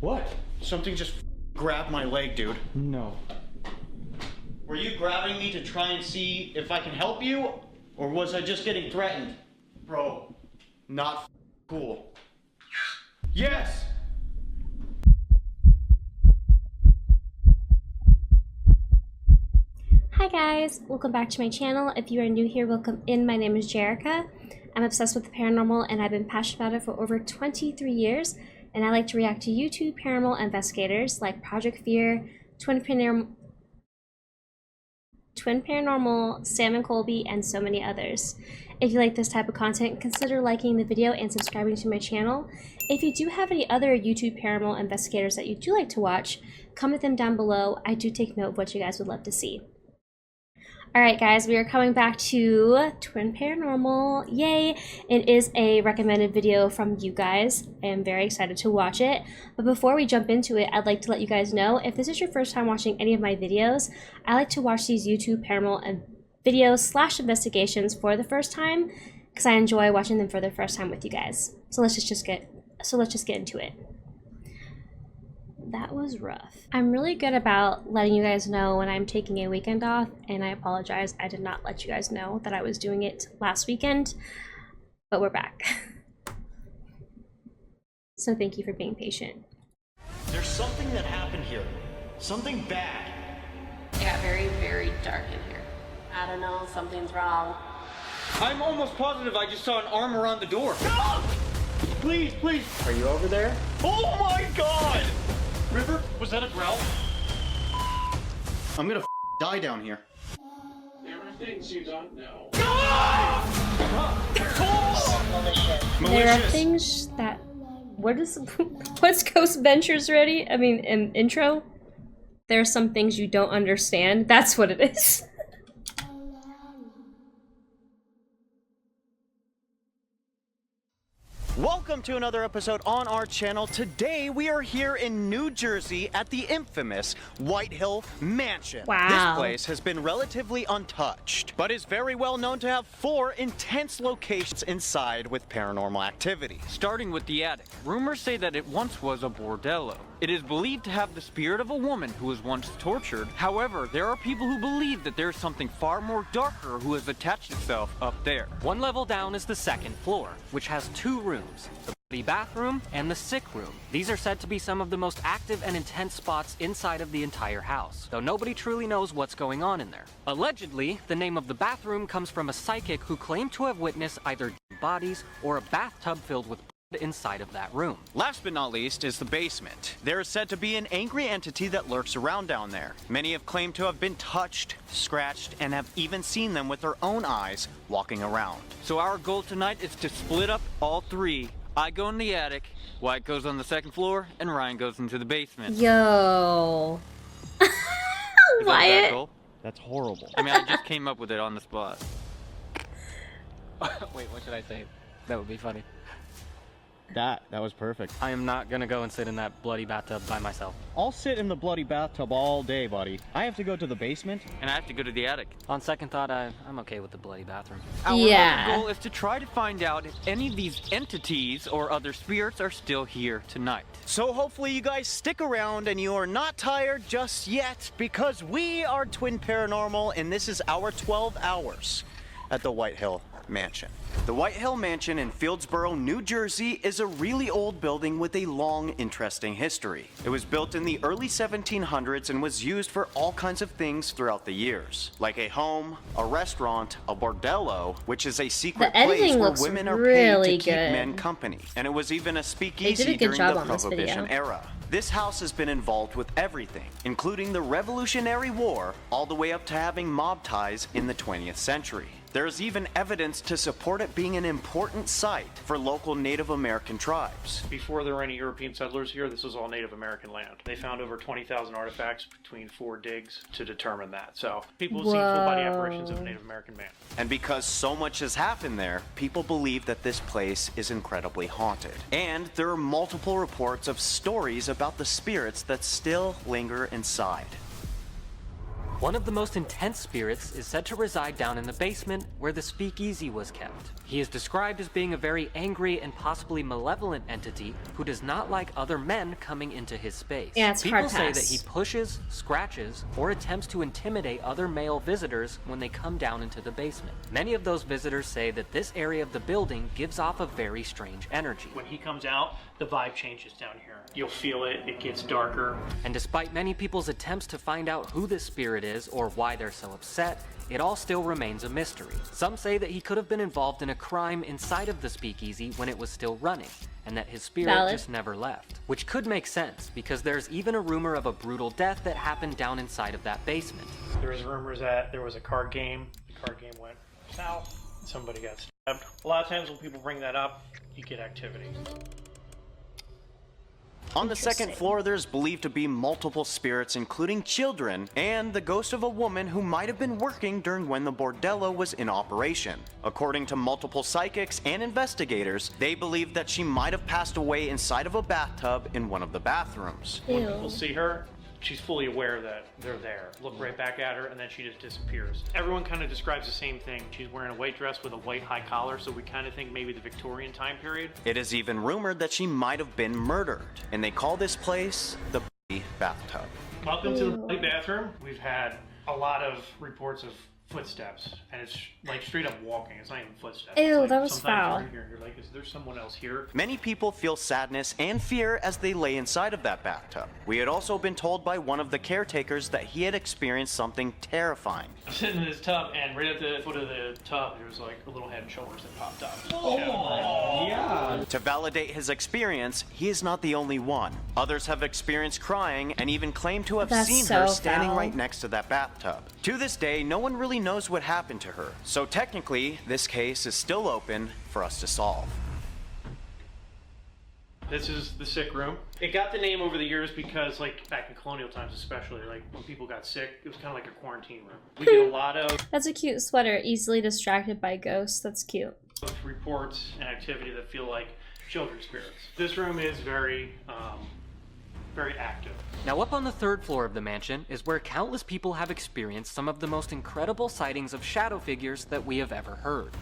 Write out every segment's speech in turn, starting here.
What? Something just grabbed my leg, dude. No. Were you grabbing me to try and see if I can help you? Or was I just getting threatened? Bro, not cool. Yes! Hi guys, welcome back to my channel. If you are new here, welcome in. My name is Jerrica. I'm obsessed with the paranormal and I've been passionate about it for over 23 years. And I like to react to YouTube paranormal investigators like Project Fear, Twin Paranormal, Sam and Colby, and so many others. If you like this type of content, consider liking the video and subscribing to my channel. If you do have any other YouTube paranormal investigators that you do like to watch, comment them down below. I do take note of what you guys would love to see. Alright guys, we are coming back to Twin Paranormal. Yay! It is a recommended video from you guys. I am very excited to watch it. But before we jump into it, I'd like to let you guys know, if this is your first time watching any of my videos, I like to watch these YouTube paranormal videos / investigations for the first time, because I enjoy watching them for the first time with you guys. So let's just get into it. That was rough. I'm really good about letting you guys know when I'm taking a weekend off, and I apologize, I did not let you guys know that I was doing it last weekend, but we're back. So thank you for being patient. There's something that happened here. Something bad. It got very, very dark in here. I don't know, something's wrong. I'm almost positive I just saw an arm around the door. No! Please, please. Are you over there? Oh my god! River, was that a growl? I'm gonna die down here. There are things you don't know. There are things that... What's Ghost Ventures ready? I mean, intro? There are some things you don't understand. That's what it is. Welcome to another episode on our channel. Today we are here in New Jersey at the infamous White Hill Mansion. Wow. This place has been relatively untouched, but is very well known to have 4 intense locations inside with paranormal activity. Starting with the attic, rumors say that it once was a bordello. It is believed to have the spirit of a woman who was once tortured. However, there are people who believe that there is something far more darker who has attached itself up there. One level down is the second floor, which has 2 rooms, the bathroom and the sick room. These are said to be some of the most active and intense spots inside of the entire house, though nobody truly knows what's going on in there. Allegedly, the name of the bathroom comes from a psychic who claimed to have witnessed either bodies or a bathtub filled with inside of that room. Last but not least is the basement. There is said to be an angry entity that lurks around down there. Many have claimed to have been touched, scratched, and have even seen them with their own eyes walking around. So our goal tonight is to split up all 3. I go in the attic, Wyatt goes on the second floor, and Ryan goes into the basement. Yo. Is that Wyatt. cool? That's horrible. I mean, I just came up with it on the spot. Wait, what should I say? That would be funny. That was perfect. I am not gonna go and sit in that bloody bathtub by myself. I'll sit in the bloody bathtub all day, buddy. I have to go to the basement. And I have to go to the attic. On second thought, I'm okay with the bloody bathroom. Our Yeah. other goal is to try to find out if any of these entities or other spirits are still here tonight. So hopefully you guys stick around and you are not tired just yet, because we are Twin Paranormal and this is our 12 hours at the White Hill Mansion. The White Hill Mansion in Fieldsboro, New Jersey is a really old building with a long, interesting history. It was built in the early 1700s and was used for all kinds of things throughout the years, like a home, a restaurant, a bordello, which is a secret The editing place where looks women are really paid to keep good. men company. And it was even a They did speakeasy a good during job the on this Prohibition video. era. This house has been involved with everything, including the Revolutionary War, all the way up to having mob ties in the 20th century. There's even evidence to support it being an important site for local Native American tribes. Before there were any European settlers here, this was all Native American land. They found over 20,000 artifacts between 4 digs to determine that. So people have seen full-body apparitions of a Native American man. And because so much has happened there, people believe that this place is incredibly haunted. And there are multiple reports of stories about the spirits that still linger inside. One of the most intense spirits is said to reside down in the basement, where where the speakeasy was kept. He is described as being a very angry and possibly malevolent entity who does not like other men coming into his space. Yeah, it's People hard say pass. that he pushes, scratches, or attempts to intimidate other male visitors when they come down into the basement. Many of those visitors say that this area of the building gives off a very strange energy. When he comes out, the vibe changes down here. You'll feel it, it gets darker. And despite many people's attempts to find out who this spirit is or why they're so upset, it all still remains a mystery. Some say that he could have been involved in a crime inside of the speakeasy when it was still running, and that his spirit Valid. just never left. Which could make sense, because there's even a rumor of a brutal death that happened down inside of that basement. There was rumors that there was a card game. The card game went south. Somebody got stabbed. A lot of times when people bring that up, you get activity. On the second Interesting. floor, there's believed to be multiple spirits, including children, and the ghost of a woman who might have been working during when the bordello was in operation. According to multiple psychics and investigators, they believe that she might have passed away inside of a bathtub in one of the bathrooms. When people Ew. see her, she's fully aware that they're there. Look right back at her, and then she just disappears. Everyone kind of describes the same thing. She's wearing a white dress with a white high collar, so we kind of think maybe the Victorian time period. It is even rumored that she might have been murdered, and they call this place the bathtub. Welcome to the bloody bathroom. We've had a lot of reports of footsteps, and it's like straight up walking. It's not even footsteps. Ew, It's like that was sometimes foul. you're in here, you're like, is there someone else here? Many people feel sadness and fear as they lay inside of that bathtub. We had also been told by one of the caretakers that he had experienced something terrifying. I'm sitting in this tub, and right at the foot of the tub, there was like a little head and shoulders that popped up. To validate his experience, he is not the only one. Others have experienced crying and even claim to have That's seen so her standing foul. right next to that bathtub. To this day, no one really knows what happened to her, so technically, this case is still open for us to solve. This is the sick room. It got the name over the years because, like, back in colonial times especially, like, when people got sick, it was kind of like a quarantine room. We get a lot of That's a cute sweater. Easily distracted by ghosts. That's cute. reports and activity that feel like children's spirits. This room is very active. Now up on the third floor of the mansion is where countless people have experienced some of the most incredible sightings of shadow figures that we have ever heard.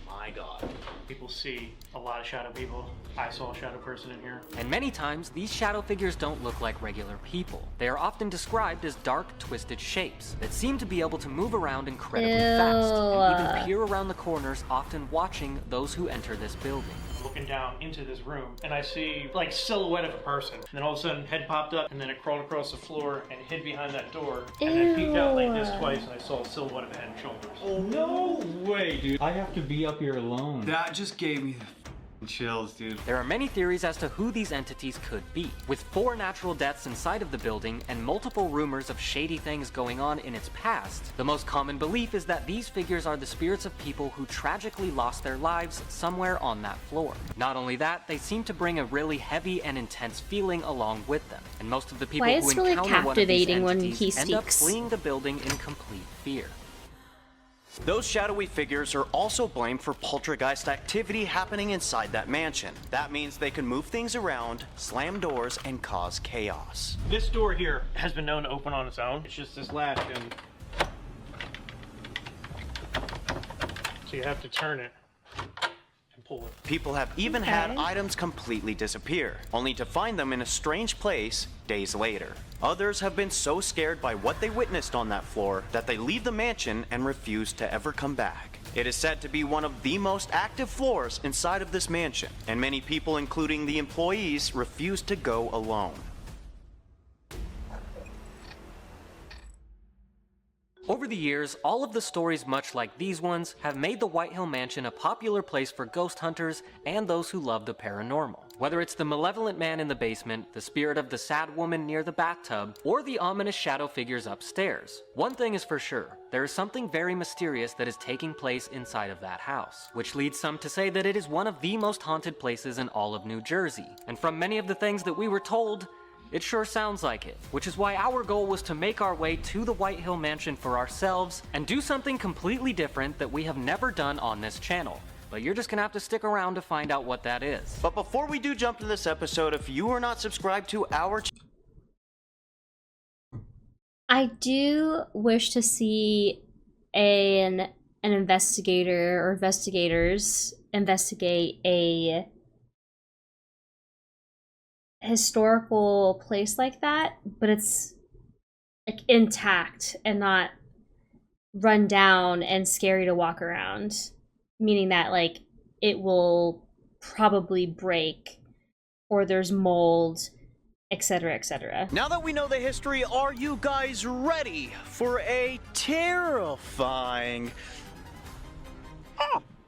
My God. People see a lot of shadow people. I saw a shadow person in here. And many times, these shadow figures don't look like regular people. They are often described as dark, twisted shapes that seem to be able to move around incredibly fast and even peer around the corners, often watching those who enter this building. Looking down into this room, and I see like silhouette of a person. And then all of a sudden, head popped up, and then it crawled across the floor and hid behind that door. And then peeked out like this twice, and I saw a silhouette of a head and shoulders. No way, dude. I have to be up here alone. That just gave me the chills, dude. There are many theories as to who these entities could be. With 4 natural deaths inside of the building and multiple rumors of shady things going on in its past, the most common belief is that these figures are the spirits of people who tragically lost their lives somewhere on that floor. Not only that, they seem to bring a really heavy and intense feeling along with them, and most of the people Why who it's really encounter one of these captivating when entities he end up speaks. fleeing the building in complete fear. Those shadowy figures are also blamed for poltergeist activity happening inside that mansion. That means they can move things around, slam doors, and cause chaos. This door here has been known to open on its own. It's just this latch, and so you have to turn it and pull it. People have even had Okay. items completely disappear, only to find them in a strange place days later. Others have been so scared by what they witnessed on that floor that they leave the mansion and refuse to ever come back. It is said to be one of the most active floors inside of this mansion, and many people, including the employees, refuse to go alone. Over the years, all of the stories much like these ones have made the White Hill Mansion a popular place for ghost hunters and those who love the paranormal. Whether it's the malevolent man in the basement, the spirit of the sad woman near the bathtub, or the ominous shadow figures upstairs, one thing is for sure, there is something very mysterious that is taking place inside of that house, which leads some to say that it is one of the most haunted places in all of New Jersey. And from many of the things that we were told, it sure sounds like it, which is why our goal was to make our way to the White Hill Mansion for ourselves and do something completely different that we have never done on this channel. But you're just gonna have to stick around to find out what that is. But before we do jump to this episode, if you are not subscribed to our channel, I do wish to see an an investigator or investigators investigate a historical place like that, but it's like intact and not run down and scary to walk around, meaning that like it will probably break or there's mold, etc., etc. Now that we know the history, are you guys ready for a terrifying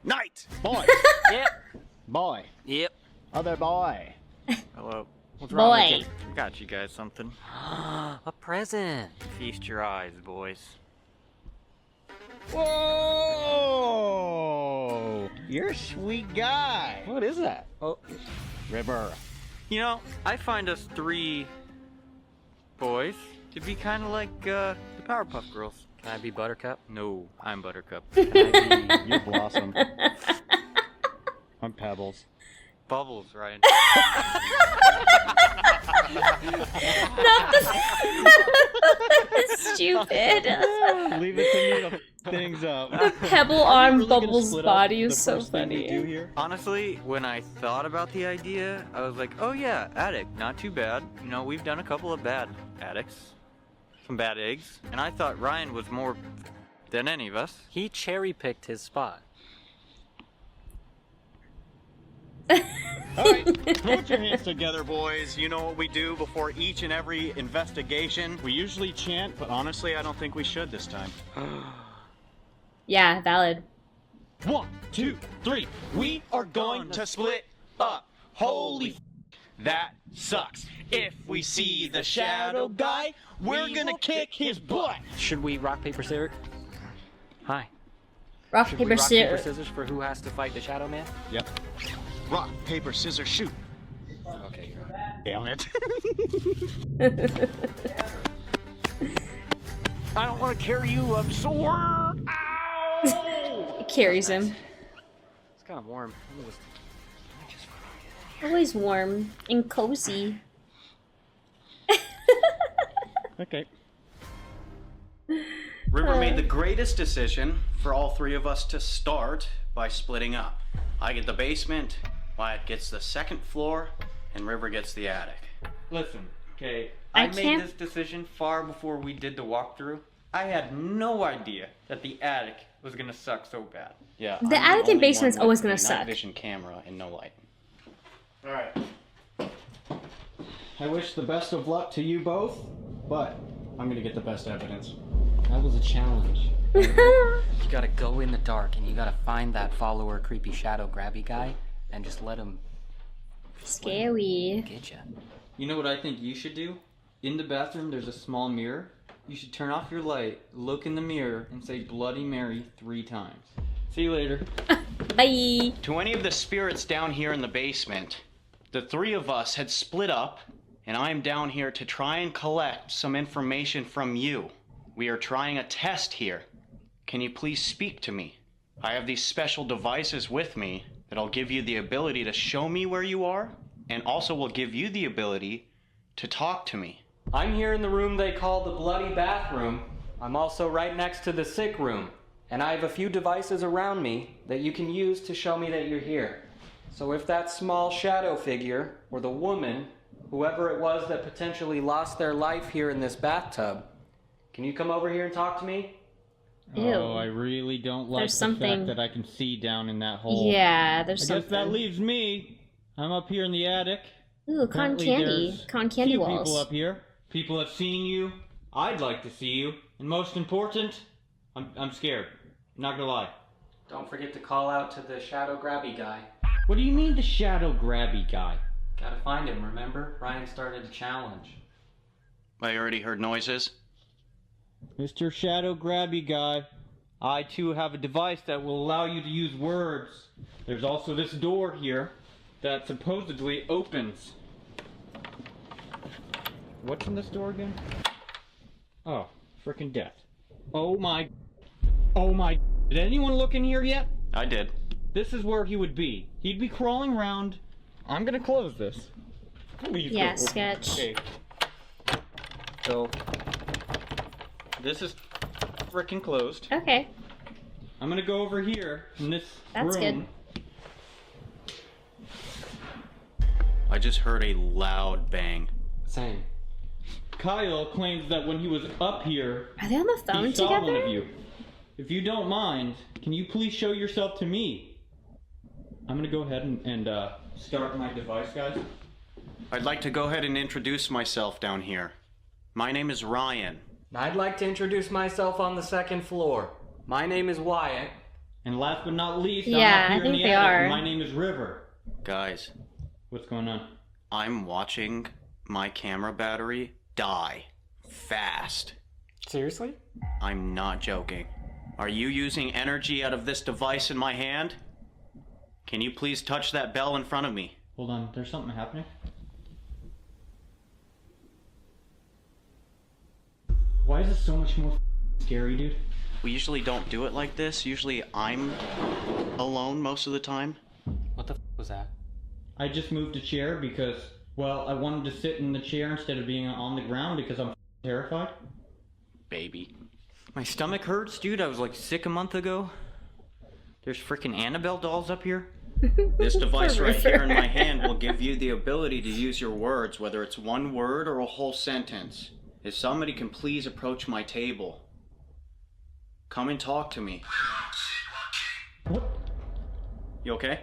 night? Boy. Yep. Boy. Yep. Other boy. Hello. What's wrong with Boy. you? Got you guys something. A present. Feast your eyes, boys. Whoa! You're a sweet guy. What is that? Oh. River. You know, I find us 3 boys to be kind of like the Powerpuff Girls. Can I be Buttercup? No, I'm Buttercup. You're Blossom. I'm Pebbles. Bubbles, Ryan. Not the stupid. Leave it to me to f things up. The pebble Are we on really gonna Bubbles' split up body the is so first thing we do funny. here? Honestly, when I thought about the idea, I was like, oh yeah, attic, not too bad. You know, we've done a couple of bad attics. Some bad eggs. And I thought Ryan was more than any of us. He cherry-picked his spot. Alright, put your hands together, boys. You know what we do before each and every investigation? We usually chant, but honestly, I don't think we should this time. Yeah, valid. 1, 2, 3. We are going to split up. Holy f, that sucks. If we see the shadow guy, we're gonna kick his butt. Should we rock, paper, scissors? Hi. Rock, Should paper, we rock, paper, scissors. scissors for who has to fight the Shadow Man? Yep. Rock, paper, scissors, shoot. Okay. Damn it. I don't want to carry you, I'm sore. It carries him. It's kind of warm. Always warm and cozy. Okay. River made the greatest decision for all 3 of us to start by splitting up. I get the basement, Wyatt gets the 2nd floor, and River gets the attic. Listen, okay, I I made can't- this decision far before we did the walkthrough. I had no idea that the attic was gonna suck so bad. Yeah. The attic and basement's always gonna Night suck. vision camera and no light. Alright. I wish the best of luck to you both, but I'm gonna get the best evidence. That was a challenge. You gotta go in the dark and you gotta find that follower creepy shadow grabby guy and just let him Scary. get ya. You know what I think you should do? In the bathroom, there's a small mirror. You should turn off your light, look in the mirror, and say Bloody Mary 3 times. See you later. Bye. To any of the spirits down here in the basement, the 3 of us had split up, and I'm down here to try and collect some information from you. We are trying a test here. Can you please speak to me? I have these special devices with me that'll give you the ability to show me where you are, and also will give you the ability to talk to me. I'm here in the room they call the bloody bathroom. I'm also right next to the sick room. And I have a few devices around me that you can use to show me that you're here. So if that small shadow figure, or the woman, whoever it was that potentially lost their life here in this bathtub, can you come over here and talk to me? Ew. Oh, I really don't like There's the something- fact that I can see down in that hole. Yeah, I there's guess something. that leaves me. I'm up here in the attic. Ooh, con Apparently candy. there's Con candy few walls. people up here. People have seen you. I'd like to see you. And most important, I'm scared. I'm not gonna lie. Don't forget to call out to the shadow grabby guy. What do you mean the shadow grabby guy? Gotta find him, remember? Ryan started a challenge. I already heard noises. Mr. Shadow Grabby Guy, I too have a device that will allow you to use words. There's also this door here that supposedly opens. What's in this door again? Oh, frickin' death. Oh my... Did anyone look in here yet? I did. This is where he would be. He'd be crawling around. I'm gonna close this. Please Yeah, don't open it. sketch. Okay. So... This is frickin' closed. Okay. I'm gonna go over here in this That's room. Good. I just heard a loud bang. Same. Kyle claims that when he was up here, Are they on the phone he saw together? one of you. If you don't mind, can you please show yourself to me? I'm gonna go ahead and start my device, guys. I'd like to go ahead and introduce myself down here. My name is Ryan. I'd like to introduce myself on the second floor. My name is Wyatt. And last but not least, Yeah, I'm I up here in think the they attic, are. and my name is River. Guys, What's going on? I'm watching my camera battery die fast. Seriously? I'm not joking. Are you using energy out of this device in my hand? Can you please touch that bell in front of me? Hold on, there's something happening. Why is this so much more scary, dude? We usually don't do it like this. Usually I'm alone most of the time. What the was that? I just moved a chair because, well, I wanted to sit in the chair instead of being on the ground because I'm terrified. Baby. My stomach hurts, dude. I was like sick a month ago. There's freaking Annabelle dolls up here. This device right here in my hand will give you the ability to use your words, whether it's one word or a whole sentence. If somebody can please approach my table. Come and talk to me. What? You okay?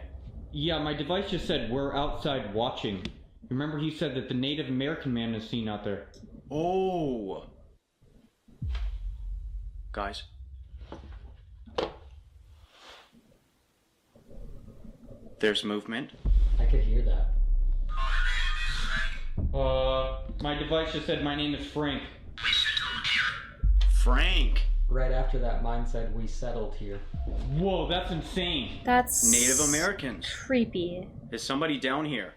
Yeah, my device just said we're outside watching. Remember he said that the Native American man is seen out there. Oh. Guys. There's movement. I could hear that. My device just said my name is Frank. Frank. Right after that, mine said we settled here. Whoa, that's insane. That's Native Americans. creepy. Is somebody down here?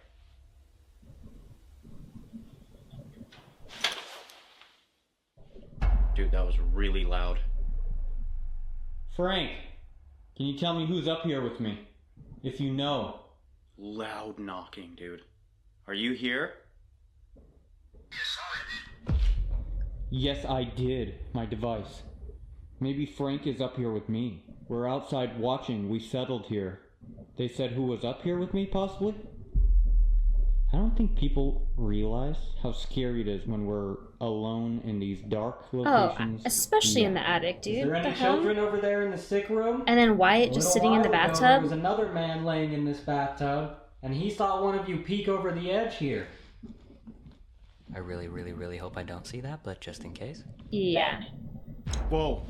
Dude, that was really loud. Frank, can you tell me who's up here with me? If you know. Loud knocking, dude. Are you here? Yes, I did. My device. Maybe Frank is up here with me. We're outside watching. We settled here. They said who was up here with me, possibly? I don't think people realize how scary it is when we're alone in these dark Oh, locations. especially in the attic, dude. Is there What the any hell? children over there in the sick room? And then Wyatt just sitting in the There bathtub. was another man laying in this bathtub, and he saw one of you peek over the edge here. I really, really, really hope I don't see that, but just in case. Yeah. Whoa.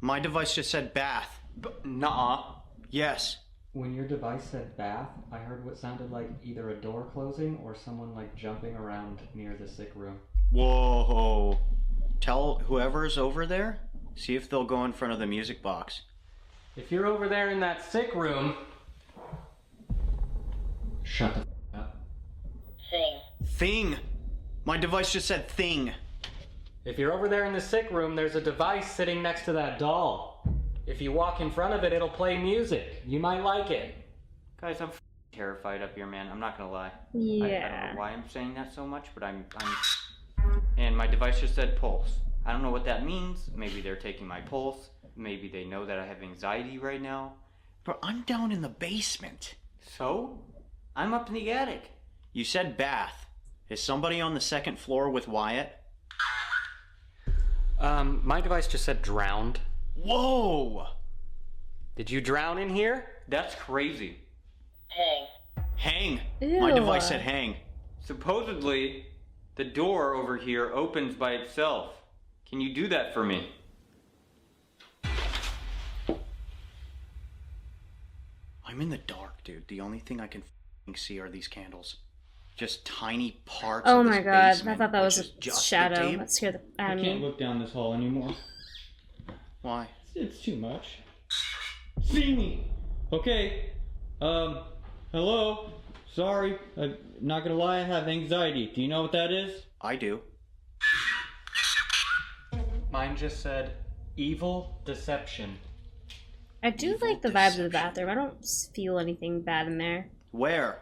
My device just said bath. Nuh-uh. Yes. When your device said bath, I heard what sounded like either a door closing or someone like jumping around near the sick room. Whoa. Tell whoever's over there, see if they'll go in front of the music box. If you're over there in that sick room, shut the f up. Thing. My device just said thing. If you're over there in the sick room, there's a device sitting next to that doll. If you walk in front of it, it'll play music. You might like it. Guys, I'm terrified up here, man. I'm not gonna lie. I don't Yeah. know why I'm saying that so much, but I'm. And my device just said pulse. I don't know what that means. Maybe they're taking my pulse. Maybe they know that I have anxiety right now. Bro, I'm down in the basement. So? I'm up in the attic. You said bath. Is somebody on the second floor with Wyatt? My device just said drowned. Whoa! Did you drown in here? That's crazy. Hang. Ew. My device said hang. Supposedly, the door over here opens by itself. Can you do that for me? I'm in the dark, dude. The only thing I can see are these candles. Just tiny parts Oh of this my god, basement, I thought that was which is a just the shadow. table. That scared the I out of can't me. look down this hall anymore. Why? It's too much. See me! Okay. Hello? Sorry. I'm not gonna lie, I have anxiety. Do you know what that is? I do. Mine just said evil deception. I do like the vibes of the bathroom. I don't feel anything bad in there. Where?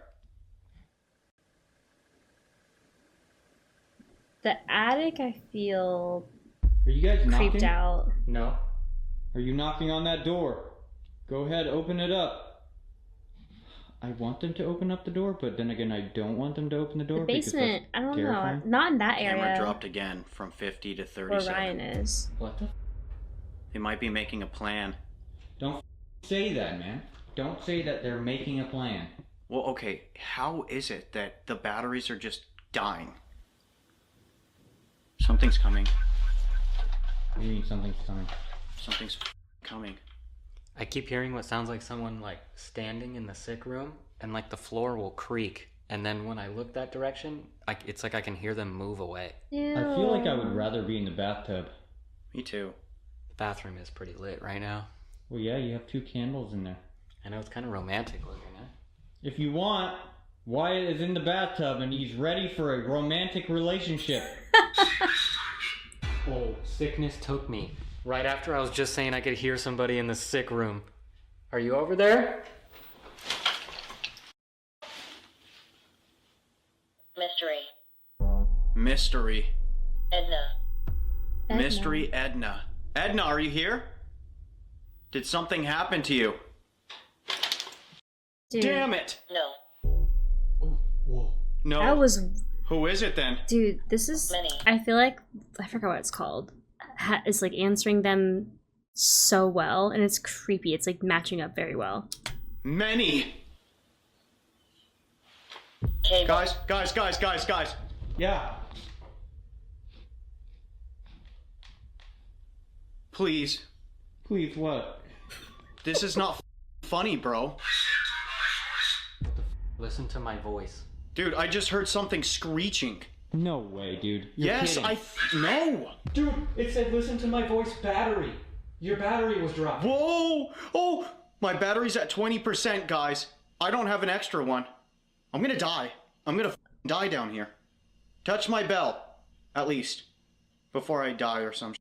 The attic, I feel Are you guys knocking? creeped out. No. Are you knocking on that door? Go ahead, open it up. I want them to open up the door, but then again, I don't want them to open the door. The basement, I don't know. Not in that area. Camera dropped again from 50 to 37. Where Ryan is. What the? They might be making a plan. Don't say that, man. Don't say that they're making a plan. Well, okay, how is it that the batteries are just dying? Something's coming. What do you mean something's coming? Something's coming. I keep hearing what sounds like someone like standing in the sick room, and like the floor will creak. And then when I look that direction, it's like I can hear them move away. Ew. I feel like I would rather be in the bathtub. Me too. The bathroom is pretty lit right now. Well, yeah, you have 2 candles in there. I know it's kind of romantic looking, huh? If you want, Wyatt is in the bathtub and he's ready for a romantic relationship. Oh, sickness took me. Right after I was just saying I could hear somebody in the sick room. Are you over there? Mystery. Edna. Mystery Edna. Edna, are you here? Did something happen to you? Dude, Damn it! No. Oh, whoa. No. that was... Who is it then? Dude, this is... Many. I feel like... I forgot what it's called. It's like answering them so well, and it's creepy. It's like matching up very well. Many! Cable. Guys. Yeah. Please. Please, what? This is not funny, bro. Listen to my voice. Dude, I just heard something screeching. No way, dude. You're Yes, kidding. No! Dude, it said listen to my voice battery. Your battery was dropped. Whoa! Oh! My battery's at 20%, guys. I don't have an extra one. I'm gonna die. I'm gonna die down here. Touch my bell. At least. Before I die or some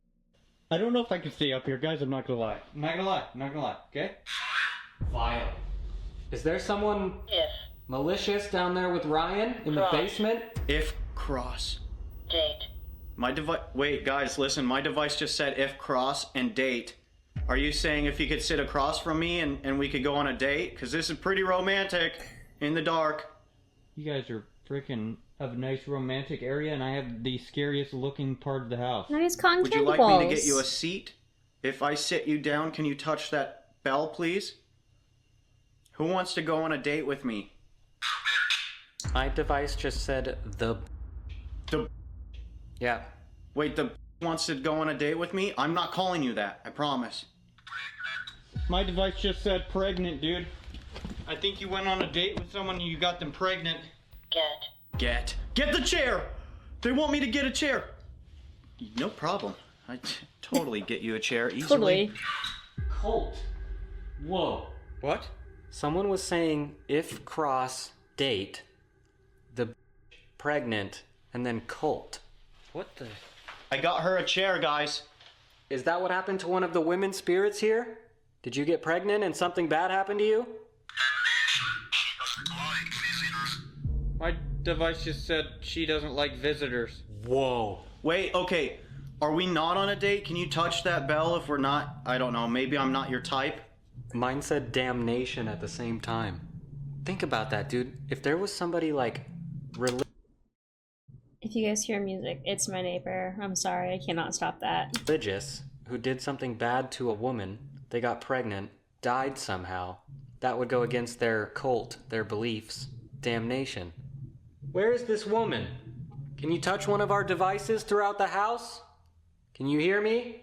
I don't know if I can stay up here, guys. I'm not gonna lie. I'm not gonna lie, okay? Vile. Is there someone If. malicious down there with Ryan in the Cross. basement? If cross. Date. My device. Wait, guys, listen. My device just said if cross and date. Are you saying if you could sit across from me and we could go on a date? Because this is pretty romantic. In the dark. You guys are freaking have a nice romantic area, and I have the scariest looking part of the house. Now he's calling Would you candy like balls. me to get you a seat? If I sit you down, can you touch that bell, please? Who wants to go on a date with me? My device just said the... The... Yeah. Wait, the wants to go on a date with me? I'm not calling you that, I promise. My device just said pregnant, dude. I think you went on a date with someone and you got them pregnant. Get. Get the chair! They want me to get a chair. No problem. I totally get you a chair easily. Totally. Colt. Whoa. What? Someone was saying if cross date, the pregnant, and then cult. What the? I got her a chair, guys. Is that what happened to one of the women spirits here? Did you get pregnant and something bad happened to you? My device just said she doesn't like visitors. Whoa. Wait, okay. Are we not on a date? Can you touch that bell if we're not? I don't know. Maybe I'm not your type. Mine said damnation at the same time. Think about that, dude. If there was somebody like If you guys hear music, it's my neighbor. I'm sorry, I cannot stop that. religious who did something bad to a woman, they got pregnant, died somehow, that would go against their cult, their beliefs. Damnation. Where is this woman? Can you touch one of our devices throughout the house? Can you hear me?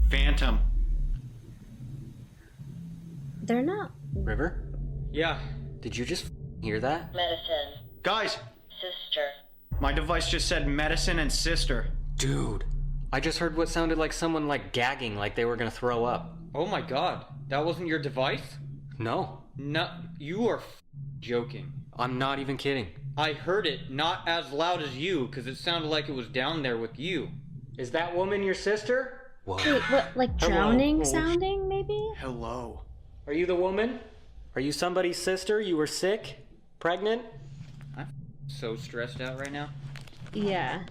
Phantom. They're not. River? Yeah. Did you just hear that? Medicine. Guys, Sister. my device just said medicine and sister. Dude, I just heard what sounded like someone like gagging like they were gonna throw up. Oh my god. That wasn't your device? No, No, you are joking. I'm not even kidding. I heard it not as loud as you because it sounded like it was down there with you. Is that woman your sister? Whoa. Wait, what? Like Hello. drowning Oh. sounding, maybe? Hello. Are you the woman? Are you somebody's sister? You were sick? Pregnant? I'm so stressed out right now. Yeah.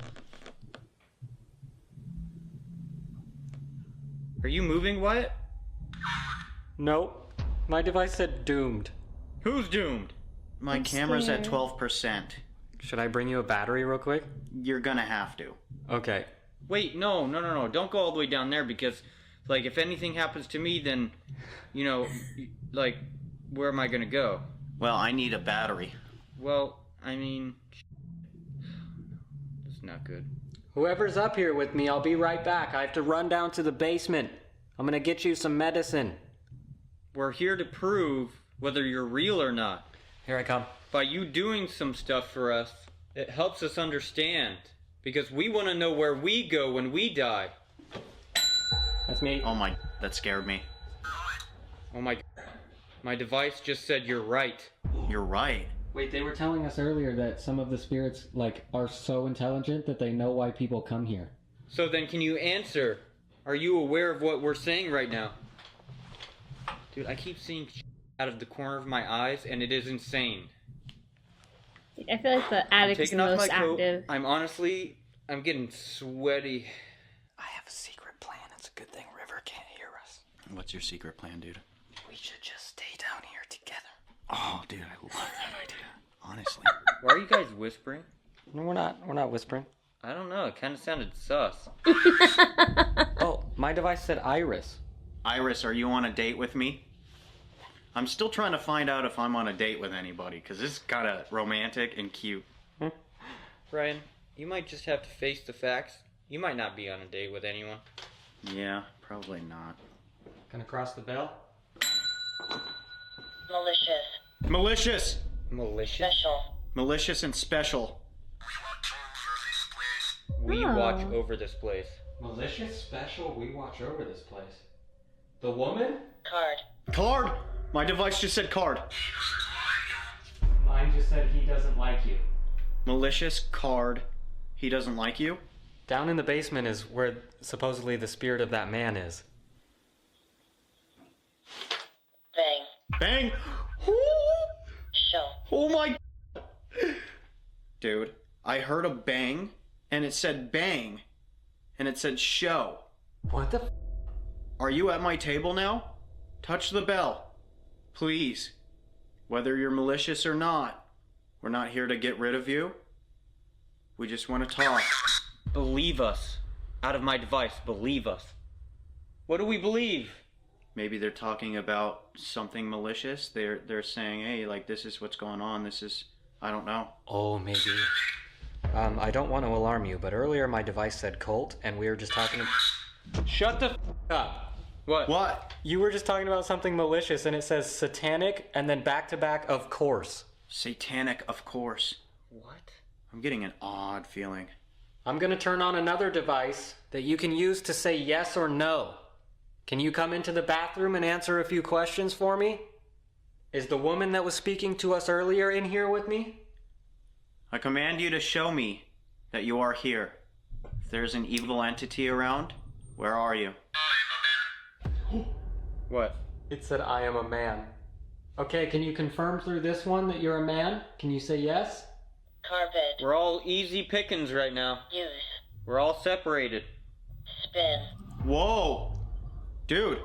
Are you moving, Wyatt? Nope. My device said doomed. Who's doomed? My I'm camera's at scared. 12%. Should I bring you a battery real quick? You're gonna have to. Okay. Wait, no. Don't go all the way down there because, like, if anything happens to me, then, you know, like, where am I gonna go? Well, I need a battery. Well, I mean, it's not good. Whoever's up here with me, I'll be right back. I have to run down to the basement. I'm gonna get you some medicine. We're here to prove whether you're real or not. Here I come. By you doing some stuff for us, it helps us understand. Because we want to know where we go when we die. That's me. Oh my, that scared me. Oh my... My device just said you're right. You're right. Wait, they were telling us earlier that some of the spirits, like, are so intelligent that they know why people come here. So then can you answer? Are you aware of what we're saying right now? Dude, I keep seeing out of the corner of my eyes and it is insane. I feel like the attic is the Taking off most my coat, active. I'm getting sweaty. I have a secret plan. It's a good thing River can't hear us. What's your secret plan, dude? We should just stay down here together. Oh, dude, I love that idea. Honestly. Why are you guys whispering? No, we're not whispering. I don't know, it kind of sounded sus. Oh, my device said Iris. Iris, are you on a date with me? I'm still trying to find out if I'm on a date with anybody, because this is kind of romantic and cute. Ryan, you might just have to face the facts. You might not be on a date with anyone. Yeah, probably not. Gonna cross the bell? Malicious. Malicious! Malicious? Special. Malicious and special. We Oh. watch over this place. Malicious, special, we watch over this place. The woman? Card. Card! My device just said card. Mine just said he doesn't like you. Malicious card. He doesn't like you? Down in the basement is where supposedly the spirit of that man is. Bang. Bang! Show. Oh my... Dude, I heard a bang, and it said bang, and it said show. What the f? Are you at my table now? Touch the bell. Please. Whether you're malicious or not, we're not here to get rid of you. We just want to talk. Believe us. Out of my device, believe us. What do we believe? Maybe they're talking about something malicious. They're saying, hey, like, this is what's going on. This is... I don't know. Oh, maybe. I don't want to alarm you, but earlier my device said cult, and we were just talking... Shut the f*** up! What? What? You were just talking about something malicious, and it says satanic, and then back-to-back, of course. Satanic, of course. What? I'm getting an odd feeling. I'm gonna turn on another device that you can use to say yes or no. Can you come into the bathroom and answer a few questions for me? Is the woman that was speaking to us earlier in here with me? I command you to show me that you are here. If there's an evil entity around, where are you? What? It said, I am a man. Okay, can you confirm through this one that you're a man? Can you say yes? Carpet. We're all easy pickings right now. Use. We're all separated. Spin. Whoa! Dude,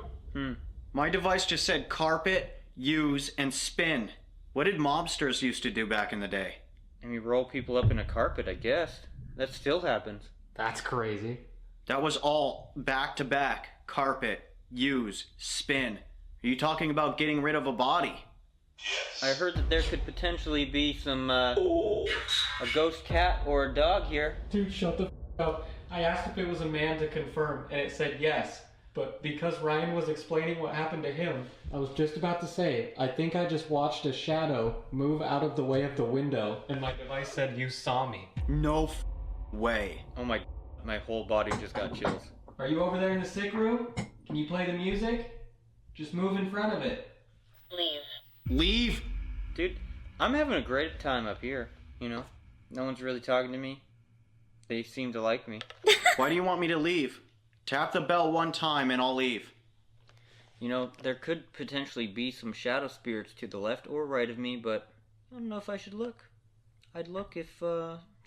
my device just said carpet, use, and spin. What did mobsters used to do back in the day? And we roll people up in a carpet, I guess. That still happens. That's crazy. That was all back to back. Carpet, use, spin. Are you talking about getting rid of a body? I heard that there could potentially be some, a ghost cat or a dog here. Dude, shut the f*** up. I asked if it was a man to confirm, and it said yes. But because Ryan was explaining what happened to him, I was just about to say, I think I just watched a shadow move out of the way of the window, and my device said you saw me. No way. Oh my whole body just got chills. Are you over there in the sick room? Can you play the music? Just move in front of it. Leave. Leave? Dude, I'm having a great time up here, you know? No one's really talking to me. They seem to like me. Why do you want me to leave? Tap the bell one time and I'll leave. You know, there could potentially be some shadow spirits to the left or right of me, but I don't know if I should look. I'd look if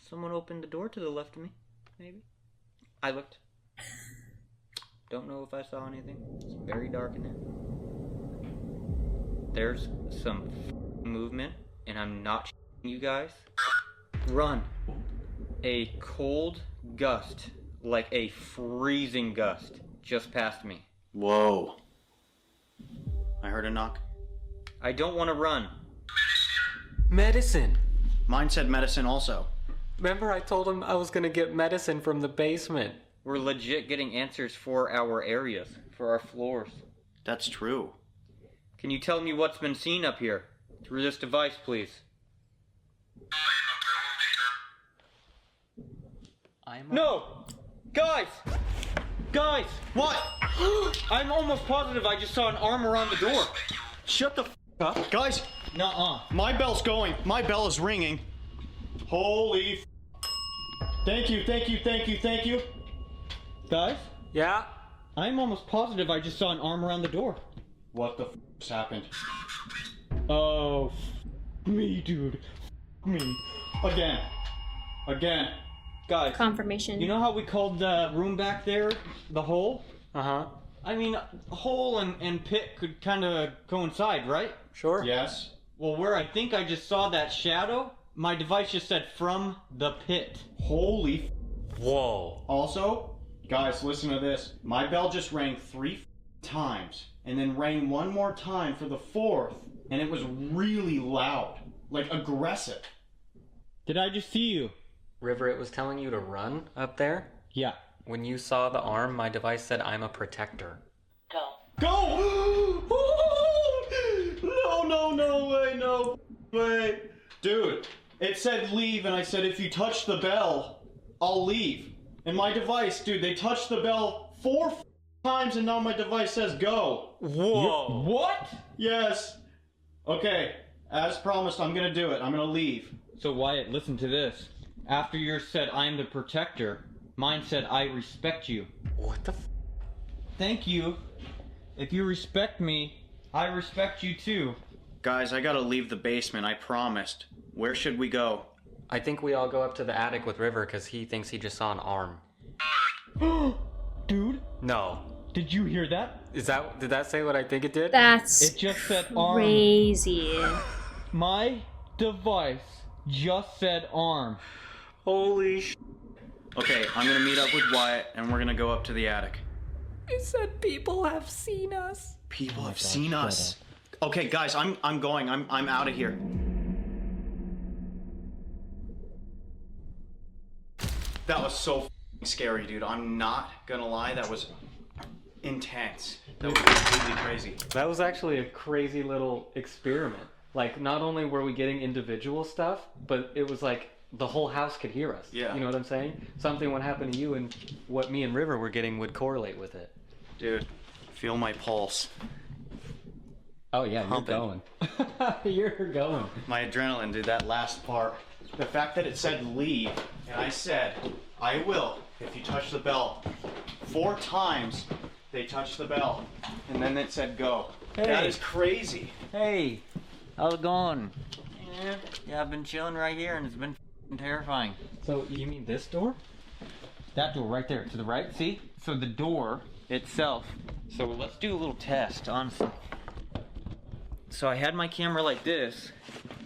someone opened the door to the left of me, maybe. I looked. Don't know if I saw anything. It's very dark in there. There's some movement, and I'm not you guys. Run. A cold gust, like a freezing gust, just passed me. Whoa. I heard a knock. I don't want to run. Medicine! Mine said medicine also. Remember I told him I was gonna get medicine from the basement. We're legit getting answers for our areas, for our floors. That's true. Can you tell me what's been seen up here? Through this device, please. No! Guys! Guys! What? I'm almost positive I just saw an arm around the door. Shut the up. Guys, Nuh-uh. my bell's going. My bell is ringing. Holy Thank you, thank you, thank you, thank you. Guys? Yeah? I'm almost positive I just saw an arm around the door. What the just happened? Oh, me, dude. Me. Again. Again. Guys, Confirmation. You know how we called the room back there the hole? Uh-huh. I mean, hole and pit could kind of coincide, right? Sure. Yes. Well, where I think I just saw that shadow, my device just said from the pit. Holy Whoa. Also, guys, listen to this. My bell just rang 3 times and then rang one more time for the 4th, and it was really loud, like aggressive. Did I just see you? River, it was telling you to run up there? Yeah. When you saw the arm, my device said I'm a protector. Go! No way, no way. Dude, it said leave, and I said if you touch the bell, I'll leave. And my device, dude, they touched the bell 4 times, and now my device says go. Whoa. What? Yes. Okay, as promised, I'm gonna do it. I'm gonna leave. So Wyatt, listen to this. After yours said I'm the protector, mine said I respect you. What the Thank you. If you respect me, I respect you too. Guys, I gotta leave the basement, I promised. Where should we go? I think we all go up to the attic with River because he thinks he just saw an arm. Dude, No. did you hear that? Did that say what I think it did? That's It just said arm. crazy. My device just said arm. Holy sh... Okay, I'm gonna meet up with Wyatt, and we're gonna go up to the attic. It said people have seen us. People have seen us. Okay, guys, I'm going. I'm out of here. That was so f***ing scary, dude. I'm not gonna lie. That was intense. That was completely crazy. That was actually a crazy little experiment. Like, not only were we getting individual stuff, but it was like the whole house could hear us. Yeah. You know what I'm saying? Something would happen to you, and what me and River were getting would correlate with it. Dude, feel my pulse. Oh yeah, Pumping. you're going. You're going. My adrenaline, dude, that last part. The fact that it said leave, and I said, I will, if you touch the bell. 4 times they touched the bell, and then it said go. That Hey. is crazy. Hey, how's it going? Yeah, I've been chilling right here and it's been terrifying. So you mean this door? That door right there to the right, see? So the door itself. So let's do a little test, honestly. So I had my camera like this.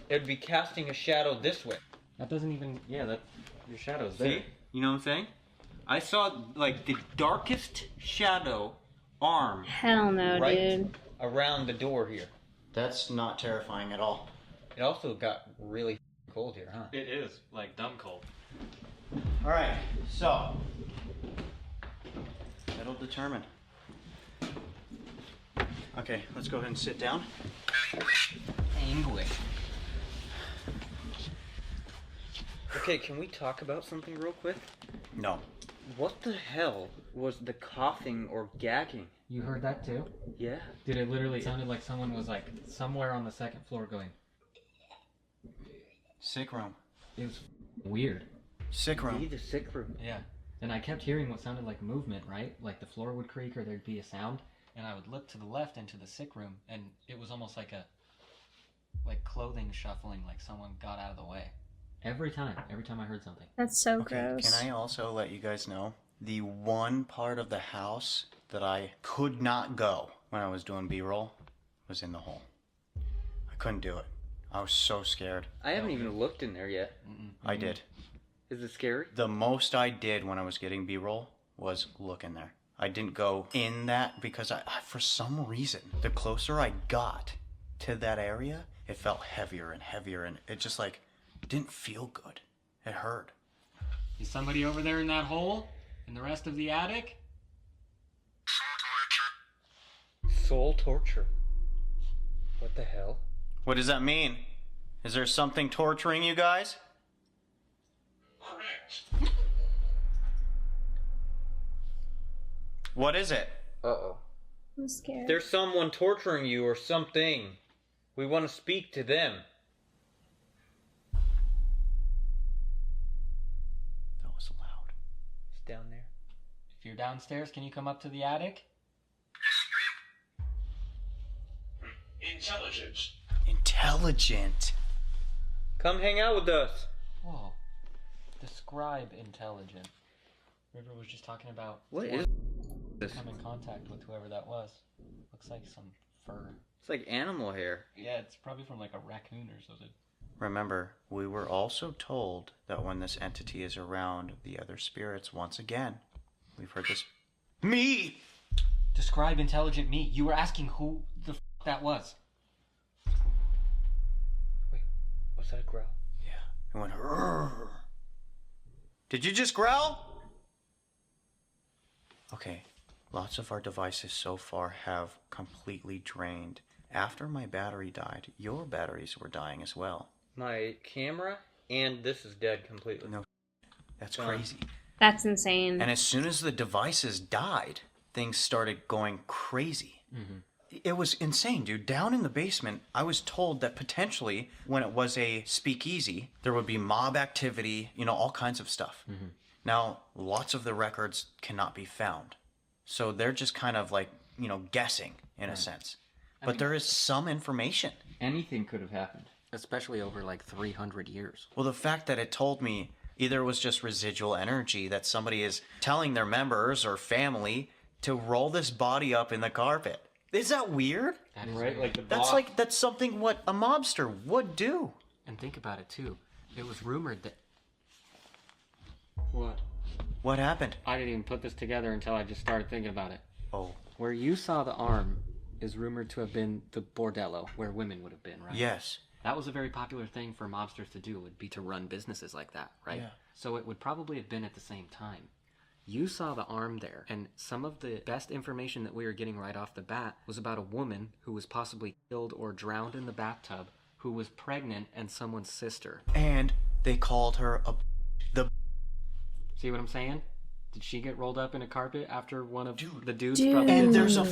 It would be casting a shadow this way. That doesn't even. Yeah, that your shadow's there. See? You know what I'm saying? I saw like the darkest shadow arm Hell no, right dude. around the door here. That's not terrifying at all. It also got really cold here, huh? It is like dumb cold. Alright, so. That'll determine. Okay, let's go ahead and sit down. Anguish. Okay, can we talk about something real quick? No. What the hell was the coughing or gagging? You heard that too? Yeah. Dude, it literally sounded like someone was like somewhere on the second floor going. Sick room. It was weird. Sick Be room. the sick room. Yeah. And I kept hearing what sounded like movement, right? Like the floor would creak or there'd be a sound. And I would look to the left into the sick room, and it was almost like clothing shuffling, like someone got out of the way. Every time I heard something. That's so Okay, gross. can I also let you guys know the one part of the house that I could not go when I was doing B-roll was in the hole. I couldn't do it. I was so scared. I haven't even looked in there yet. I did. Is it scary? The most I did when I was getting B-roll was look in there. I didn't go in that because for some reason, the closer I got to that area, it felt heavier and heavier, and it just like didn't feel good. It hurt. Is somebody over there in that hole? In the rest of the attic? Soul torture. What the hell? What does that mean? Is there something torturing you guys? Correct. What is it? Uh-oh. I'm scared. There's someone torturing you or something. We want to speak to them. That was loud. It's down there. If you're downstairs, can you come up to the attic? Intelligence. Intelligent. Come hang out with us. Whoa. Describe intelligent. River was just talking about What is this? come in contact with whoever that was. Looks like some fur. It's like animal hair. Yeah, it's probably from like a raccoon or something. Remember, we were also told that when this entity is around the other spirits, once again, we've heard this. Me! Describe intelligent me. You were asking who the that was. Wait, was that a growl? Yeah. It went. Rrr. Did you just growl? Okay. Lots of our devices so far have completely drained. After my battery died, your batteries were dying as well. My camera and this is dead completely. No, that's crazy. That's insane. And as soon as the devices died, things started going crazy. It was insane, dude. Down in the basement, I was told that potentially, when it was a speakeasy, there would be mob activity, you know, all kinds of stuff. Now, lots of the records cannot be found. So they're just kind of like, you know, guessing in a sense. But there is some information. Anything could have happened. Especially over like 300 years. Well, the fact that it told me either it was just residual energy that somebody is telling their members or family to roll this body up in the carpet. Is that weird? That is Right? weird. Like That's something what a mobster would do. And think about it too. It was rumored that... What? What happened? I didn't even put this together until I just started thinking about it. Oh, Where you saw the arm is rumored to have been the bordello, where women would have been, right? yes. That was a very popular thing for mobsters to do, would be to run businesses like that, right? Yeah. So it would probably have been at the same time. You saw the arm there, and some of the best information that we were getting right off the bat was about a woman who was possibly killed or drowned in the bathtub, who was pregnant and someone's sister. And they called her the. See what I'm saying? Did she get rolled up in a carpet after one of the dudes? Dude. Probably And there's a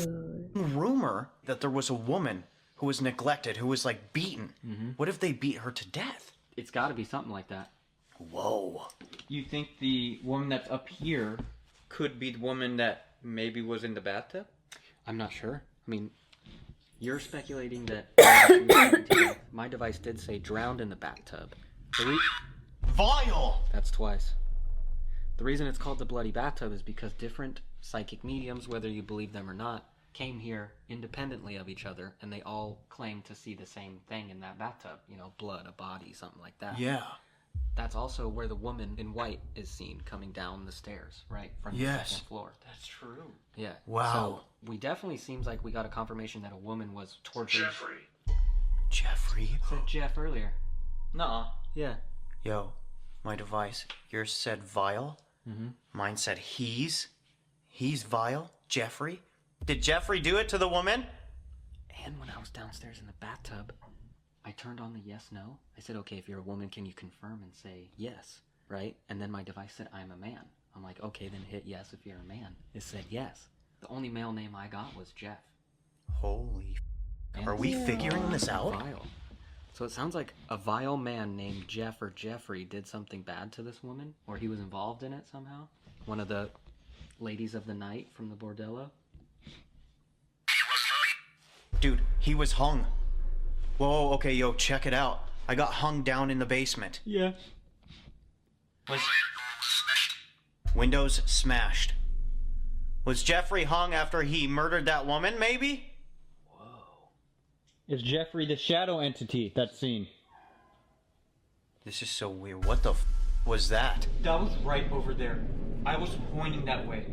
rumor that there was a woman who was neglected, who was like beaten. What if they beat her to death? It's got to be something like that. Whoa. You think the woman that's up here could be the woman that maybe was in the bathtub? I'm not sure. I mean, you're speculating that my device did say drowned in the bathtub. Vile! That's twice. The reason it's called the bloody bathtub is because different psychic mediums, whether you believe them or not, came here independently of each other, and they all claim to see the same thing in that bathtub. You know, blood, a body, something like that. Yeah. That's also where the woman in white is seen coming down the stairs, right? From the Yes. second floor. That's true. Yeah. Wow. So we definitely seems like we got a confirmation that a woman was tortured. Jeffrey. Said Jeff earlier. Nuh-uh. Yeah. Yo, my device. Yours said vile. Mine said he's vile. Jeffrey. Did Jeffrey do it to the woman? And when I was downstairs in the bathtub, I turned on the yes, no. I said, okay, if you're a woman, can you confirm and say yes, right? And then my device said, I'm a man. I'm like, okay, then hit yes if you're a man. It said yes. The only male name I got was Jeff. Holy And Are we figuring this out? Vile. So it sounds like a vile man named Jeff or Jeffrey did something bad to this woman, or he was involved in it somehow. One of the ladies of the night from the bordello. Dude, he was hung. Whoa, okay, yo, check it out. I got hung down in the basement. Yeah. Windows smashed. Was Jeffrey hung after he murdered that woman, maybe? Is Jeffrey the shadow entity that's seen? This is so weird. What the was that? That was right over there. I was pointing that way.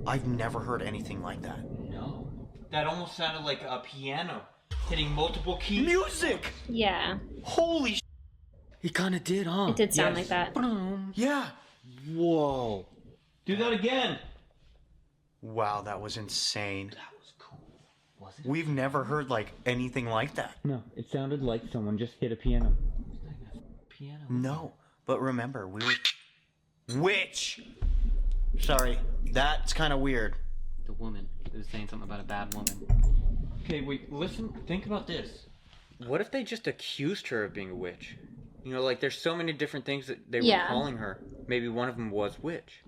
I've never heard anything like that. No. That almost sounded like a piano hitting multiple keys. Music! Yeah, Holy sh! He kind of did, huh? it did sound like that. Yeah! Whoa. Do that again! Wow, that was insane. That was cool. Was it? We've never heard, like, anything like that. No, it sounded like someone just hit a piano. Piano. No, but remember, we were... Witch! Sorry, that's kind of weird. The woman. It was saying something about a bad woman. Okay, wait, listen, think about this. What if they just accused her of being a witch? You know, like, there's so many different things that they were calling her. Maybe one of them was witch.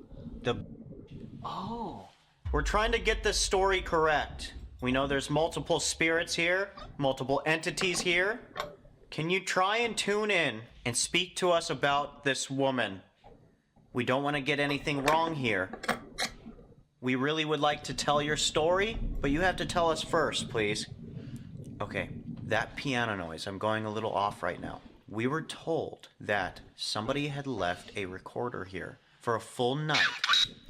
Oh. We're trying to get this story correct. We know there's multiple spirits here, multiple entities here. Can you try and tune in and speak to us about this woman? We don't want to get anything wrong here. We really would like to tell your story, but you have to tell us first, please. Okay, that piano noise, I'm going a little off right now. We were told that somebody had left a recorder here for a full night.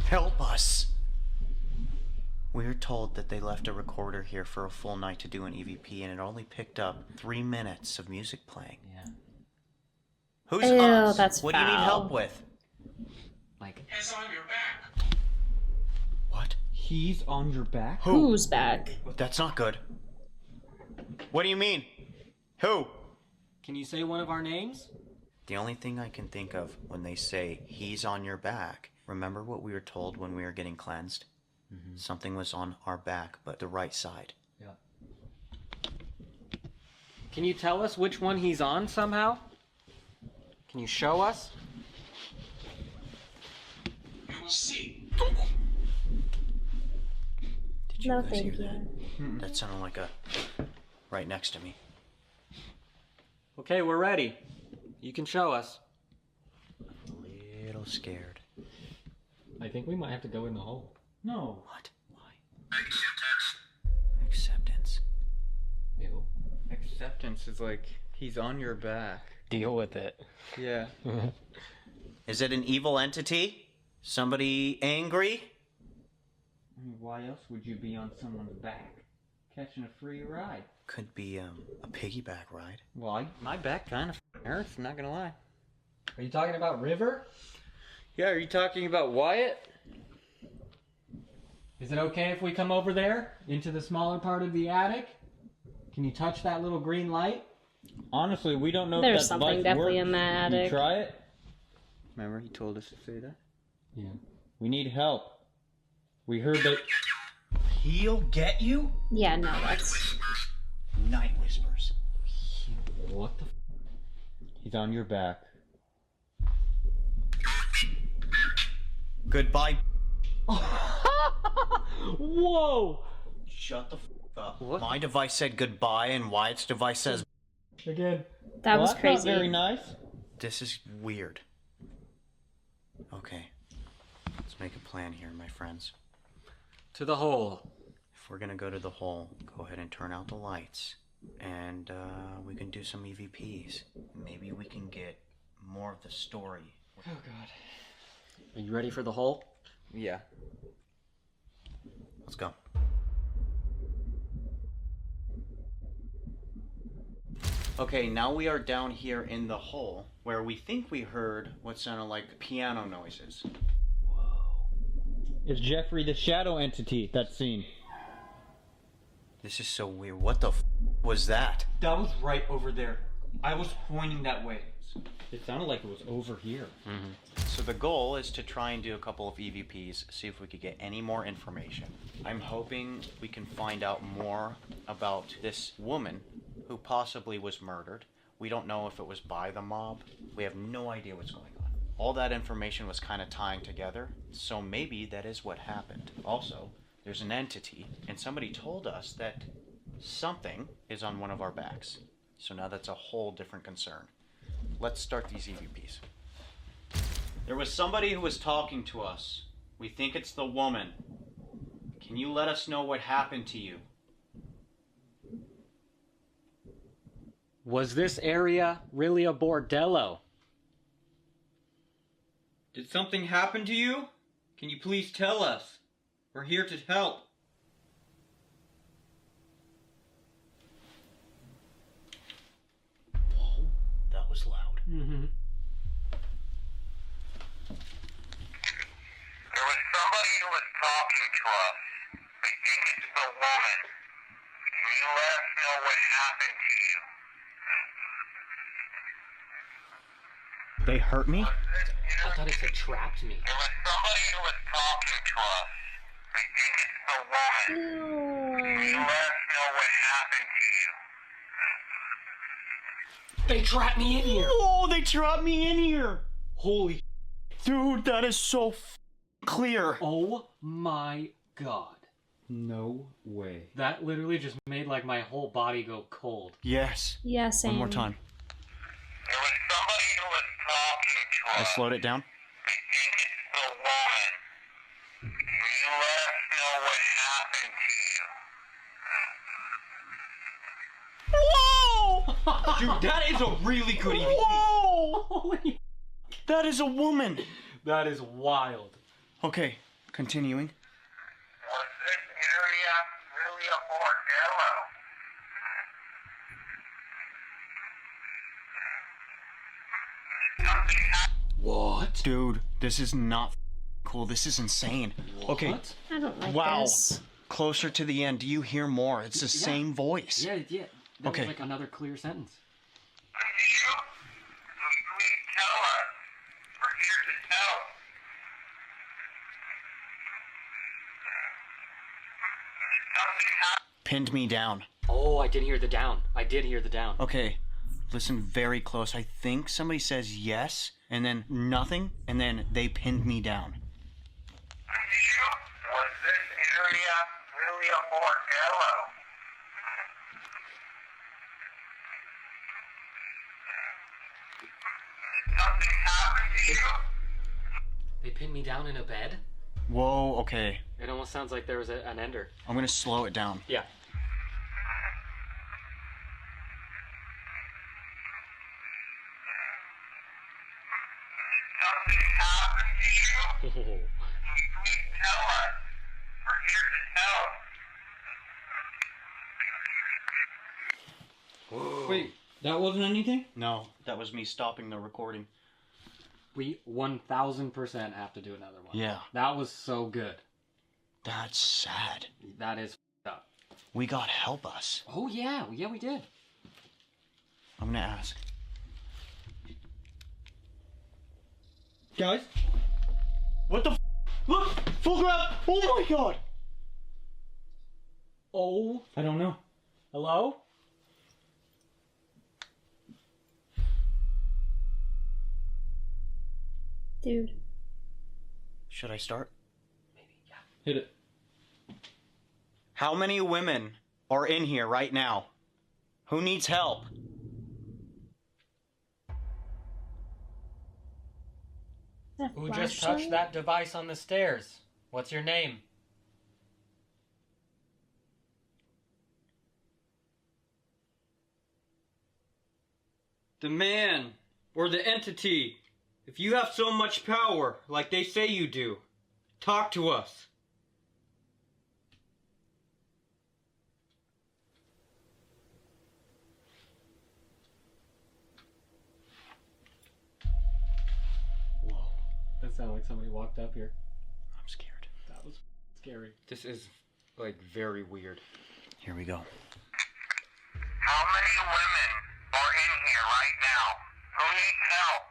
Help us! We were told that they left a recorder here for a full night to do an EVP, and it only picked up 3 minutes of music playing. Yeah. Who's Ew, us? that's What do you need foul. help with? Like, It's on your back. What? He's on your back? Who's back? That's not good. What do you mean? Who? can you say one of our names? The only thing I can think of when they say he's on your back, remember what we were told when we were getting cleansed? Mm-hmm. Something was on our back, but the right side. Yeah. Can you tell us which one he's on somehow? Can you show us? You will see. Did you No, guys thank hear you. that? That sounded like a right next to me. Okay, we're ready. You can show us. A little scared. I think we might have to go in the hole. No. What? Why? Acceptance. Ew. Acceptance is like, he's on your back. Deal with it. Yeah. Is it an evil entity? Somebody angry? I mean, why else would you be on someone's back? Catching a free ride. Could be a piggyback ride. Well, my back kind of hurts, not gonna lie. Are you talking about River? Yeah, are you talking about Wyatt? Is it okay if we come over there? Into the smaller part of the attic? Can you touch that little green light? Honestly, we don't know There's if that something device definitely works. in that You attic. try it? Remember, he told us to say that? Yeah. We need help. We heard that... He'll get you? Yeah, no, that's... Night whispers. What the He's on your back. Goodbye. Whoa! Shut the up. What? My device said goodbye, and Wyatt's device says... Again. That Well, was that's crazy. not very nice. This is weird. Okay. Let's make a plan here, my friends. To the hole. If we're gonna go to the hole, go ahead and turn out the lights. And we can do some EVPs. Maybe we can get more of the story. Oh god. Are you ready for the hole? Yeah. Let's go. Okay, now we are down here in the hole where we think we heard what sounded like piano noises. Is Jeffrey the shadow entity that's seen? This is so weird. What the was that? That was right over there. I was pointing that way. It sounded like it was over here. So the goal is to try and do a couple of EVPs, see if we could get any more information. I'm hoping we can find out more about this woman who possibly was murdered. We don't know if it was by the mob. We have no idea what's going on. All that information was kind of tying together, so maybe that is what happened. Also, there's an entity, and somebody told us that something is on one of our backs. So now that's a whole different concern. Let's start these EVPs. There was somebody who was talking to us. We think it's the woman. Can you let us know what happened to you? Was this area really a bordello? Did something happen to you? Can you please tell us? We're here to help. Whoa, that was loud. Mm-hmm. There was somebody who was talking to us. I think it's the woman. Can you let us know what happened to you? They hurt me? I thought it said trapped me. There was somebody who was talking to us. I think it's the woman. Can you let us know what happened to you? They trapped me in here. Whoa, they trapped me in here! Holy dude, that is so clear. Oh my god. No way. That literally just made like my whole body go cold. Yes. Yeah, same. One more time. There was somebody who was talking to I us. slowed it down. I think it's the woman. Can you let us know what happened to you? Whoa! Dude, that is a really good EVP. Whoa! Holy. That is a woman. That is wild. Okay, continuing. Was this area really a bordello? Something happened. What? Dude, this is not cool. This is insane. Okay, What? I don't like wow. this. Closer to the end. Do you hear more? It's the same voice. Yeah. That Okay. was like another clear sentence. You? Please tell us. We're here to help. Something happened. Pinned me down. Oh, I did hear the down. I did hear the down. Okay, listen very close. I think somebody says yes, and then nothing, and then they pinned me down. You? Was this area really a bordello? Did something happen to you? They pinned me down in a bed? Whoa, okay. It almost sounds like there was an ender. I'm gonna slow it down. Yeah. Something happened to you? Please tell us. We're here to help. Wait, that wasn't anything? No, that was me stopping the recording. We 1000% have to do another one. Yeah. That was so good. That's sad. That is f***ed up. We got help us. Oh yeah, we did. I'm gonna ask. Guys? What the f? Look! Full grab! Oh my god! Oh, I don't know. hello? Dude. Should I start? Hit it. How many women are in here right now? Who needs help? Is that Who just touched flashlight? that device on the stairs? What's your name? The man, or the entity. If you have so much power, like they say you do, talk to us. Whoa, That sounded like somebody walked up here. I'm scared. That was scary. This is, like, very weird. Here we go. How many women are in here right now? Who needs help?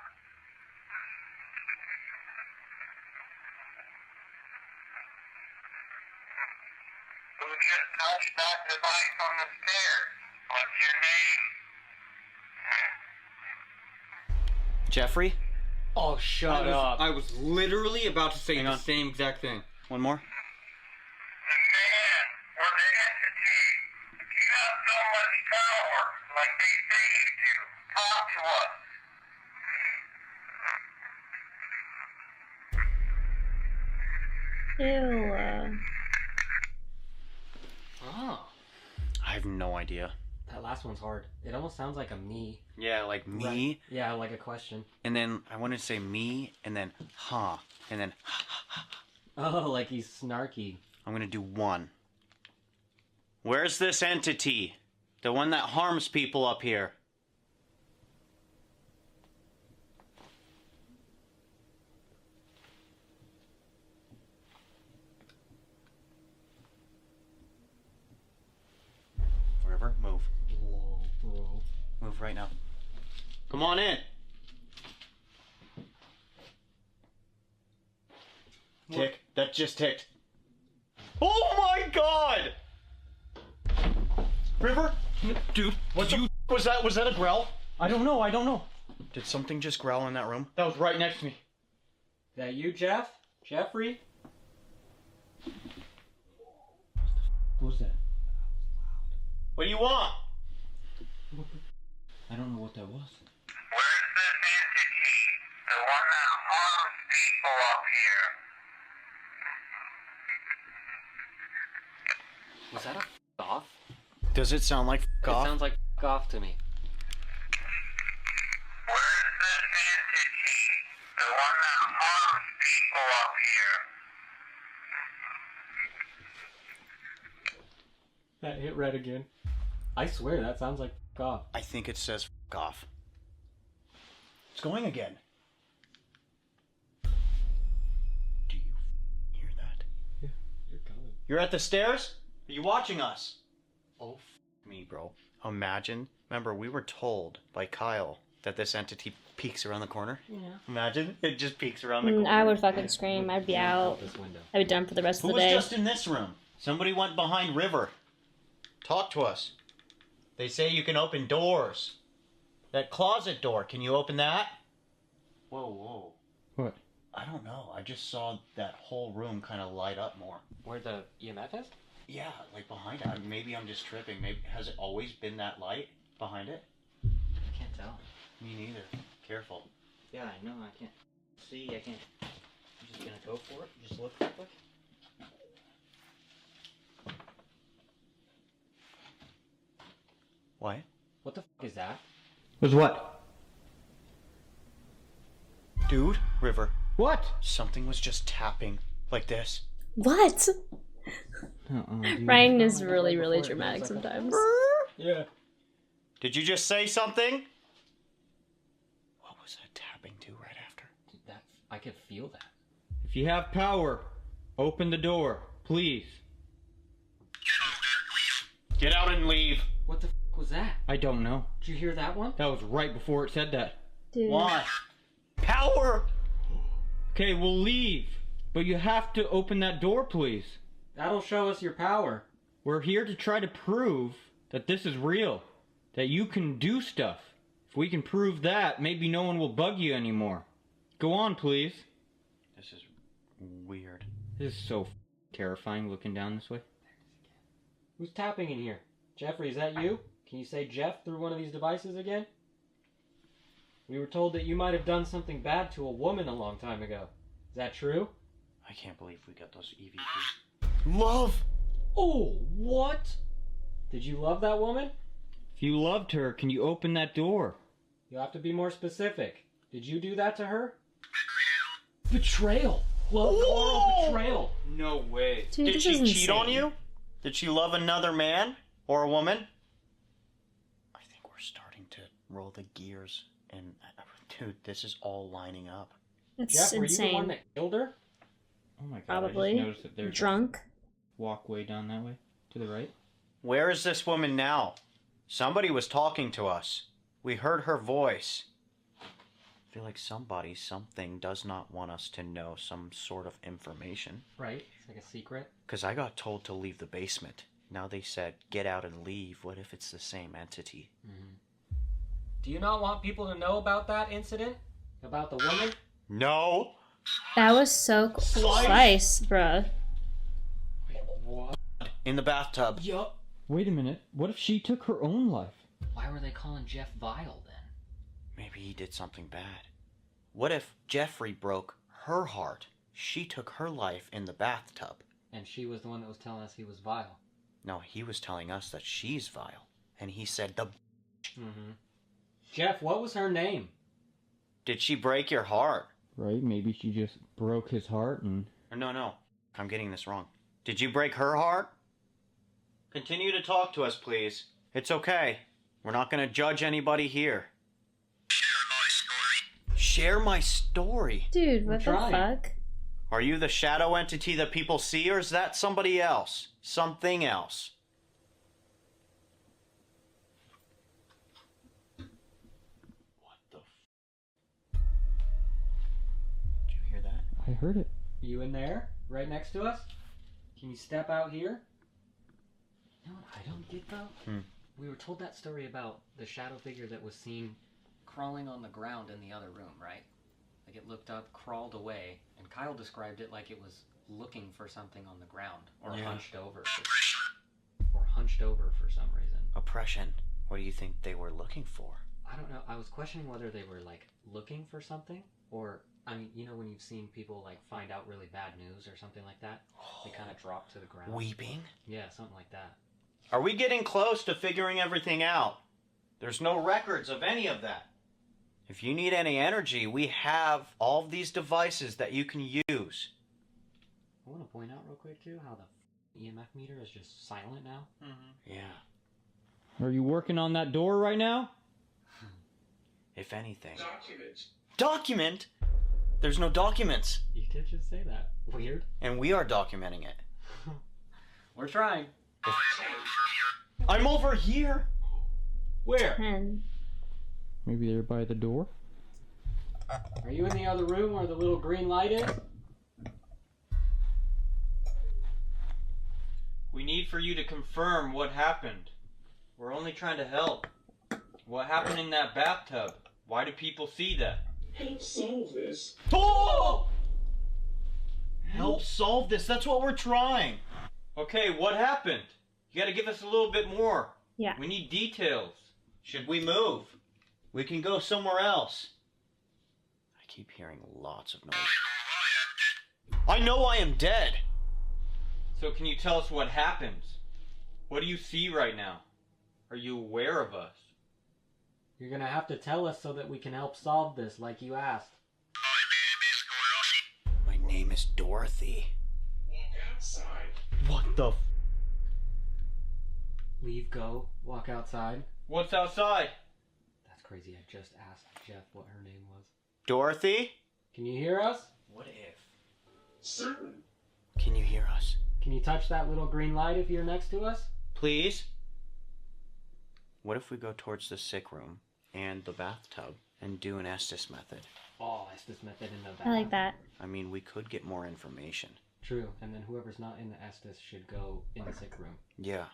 Who just touched that device on the stairs? What's your name? Jeffrey? Oh, shut up. I was literally about to say Hang the on. same exact thing. One more? The man or the entity. You have so much power, like they say you do. Talk to us. Ew. have no idea. That last one's hard. It almost sounds like a me. Yeah, like me. Right. Yeah, like a question. And then I want to say me, and then huh, and then Oh, like he's snarky. I'm gonna do one. Where's this entity? The one that harms people up here. River, move. Whoa. Move right now. Come on in. Tick. That just ticked. Oh my god! River? Dude, what the was that? Was that a growl? I don't know. Did something just growl in that room? That was right next to me. Is that you, Jeff? Jeffrey? What was that? What do you want? I don't know what that was. Where's this entity? The one that harms people up here. Was that a f off? Does it sound like It sounds like f off to me. Where's this entity? The one that harms people up here. That hit red again. I swear that sounds like f off. I think it says off. It's going again. Do you hear that? Yeah, you're coming. You're at the stairs? Are you watching us? Oh, me, bro. Imagine. Remember, we were told by Kyle that this entity peeks around the corner. Yeah. Imagine it just peeks around the corner. I would fucking scream. I'd be out. This window. I'd be done for the rest Who of the was day. just in this room? Somebody went behind River. Talk to us. They say you can open doors. That closet door, can you open that? Whoa. What? I don't know. I just saw that whole room kind of light up more. Where the EMF is? Yeah, like behind it. Maybe I'm just tripping. Maybe has it always been that light behind it? I can't tell. Me neither. Careful. Yeah, I know. I can't see. I can't. I'm just gonna go for it. Just look real quick. What? What the f is that? Was what? Dude, River. What? Something was just tapping like this. What? Dude. Ryan is really, really dramatic sometimes. Yeah. Did you just say something? What was that tapping to right after? That I could feel that. If you have power, open the door, please. Get out and leave. What the f was that? I don't know. Did you hear that one? That was right before it said that. Dude. Why? Power! Okay, we'll leave. But you have to open that door, please. That'll show us your power. We're here to try to prove that this is real. That you can do stuff. If we can prove that, maybe no one will bug you anymore. Go on, please. This is weird. This is so terrifying looking down this way. Who's tapping in here? Jeffrey, is that you? Can you say Jeff through one of these devices again? We were told that you might have done something bad to a woman a long time ago. Is that true? I can't believe we got those EVPs. Love! Oh, what? Did you love that woman? If you loved her, can you open that door? You have to be more specific. Did you do that to her? Betrayal. Love, Carl, betrayal. No way. Dude, Did this she is cheat on insane. you? Did she love another man? Or a woman? I think we're starting to roll the gears. And, dude, this is all lining up. That's Jeff, were you the one insane. that killed her? Oh my god, Probably. I just noticed that there's Drunk. a walkway down that way. To the right. Where is this woman now? Somebody was talking to us. We heard her voice. I feel like something does not want us to know some sort of information. Right. It's like a secret. Because I got told to leave the basement. Now they said, get out and leave. What if it's the same entity? Mm-hmm. Do you not want people to know about that incident? About the woman? No! That was so concise, bruh. What? In the bathtub. Yup. Wait a minute. What if she took her own life? Why were they calling Jeff vile then? Maybe he did something bad. What if Jeffrey broke her heart? She took her life in the bathtub. And she was the one that was telling us he was vile. No, he was telling us that she's vile. And he said the... Mm-hmm. Jeff, what was her name? Did she break your heart? Right? Maybe she just broke his heart and... No. I'm getting this wrong. Did you break her heart? Continue to talk to us, please. It's okay. We're not going to judge anybody here. Share my story? Dude, what the fuck? Are you the shadow entity that people see, or is that somebody else? Something else? What the f... Did you hear that? I heard it. You in there? Right next to us? Can you step out here? You know what I don't get though? We were told that story about the shadow figure that was seen crawling on the ground in the other room, right? Like it looked up, crawled away, and Kyle described it like it was looking for something on the ground, or hunched over. Or hunched over for some reason. Oppression. What do you think they were looking for? I don't know. I was questioning whether they were like looking for something, or I mean, you know when you've seen people like find out really bad news or something like that, they kind of drop to the ground. Weeping? Yeah, something like that. Are we getting close to figuring everything out? There's no records of any of that. If you need any energy, we have all of these devices that you can use. I want to point out real quick too how the EMF meter is just silent now. Yeah. Are you working on that door right now? If anything. Document? There's no documents. You did just say that. Weird. And we are documenting it. We're trying. I'm over here. Where? 10. Maybe they're by the door? Are you in the other room where the little green light is? We need for you to confirm what happened. We're only trying to help. What happened in that bathtub? Why do people see that? Help solve this. Oh! Help solve this. That's what we're trying. Okay, what happened? You gotta give us a little bit more. Yeah. We need details. Should we move? We can go somewhere else. I keep hearing lots of noise. I know I am dead. So can you tell us what happens? What do you see right now? Are you aware of us? You're gonna have to tell us so that we can help solve this like you asked. My name is Dorothy. Walk outside. What the f... Leave, go, walk outside. What's outside? That's crazy. I just asked Jeff what her name was. Dorothy? Can you hear us? What if? Certain. Can you hear us? Can you touch that little green light if you're next to us? Please? What if we go towards the sick room and the bathtub and do an Estes method? Oh, Estes method in the bath. I like that. I mean, we could get more information. True, and then whoever's not in the Estes should go in the sick room. Yeah.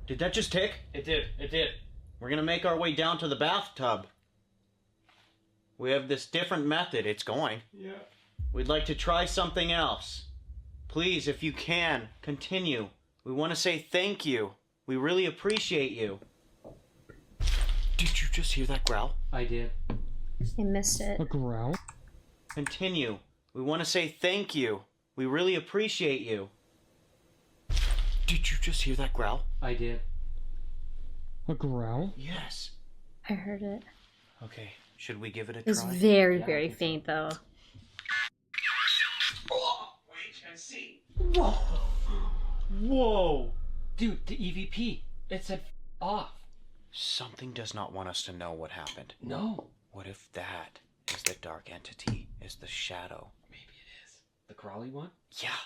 Did that just tick? It did. We're gonna make our way down to the bathtub. We have this different method. It's going. Yeah. We'd like to try something else. Please, if you can, continue. We want to say thank you. We really appreciate you. Did you just hear that growl? I did. I missed it. A growl? Continue. We want to say thank you. We really appreciate you. Did you just hear that growl? I did. A growl? Yes. I heard it. Okay, should we give it a It was try? very, very faint though. Wait and see. Whoa! Dude, the EVP. It said off. Something does not want us to know what happened. No. What if that is the dark entity, is the shadow? Maybe it is. The crawly one? Yeah.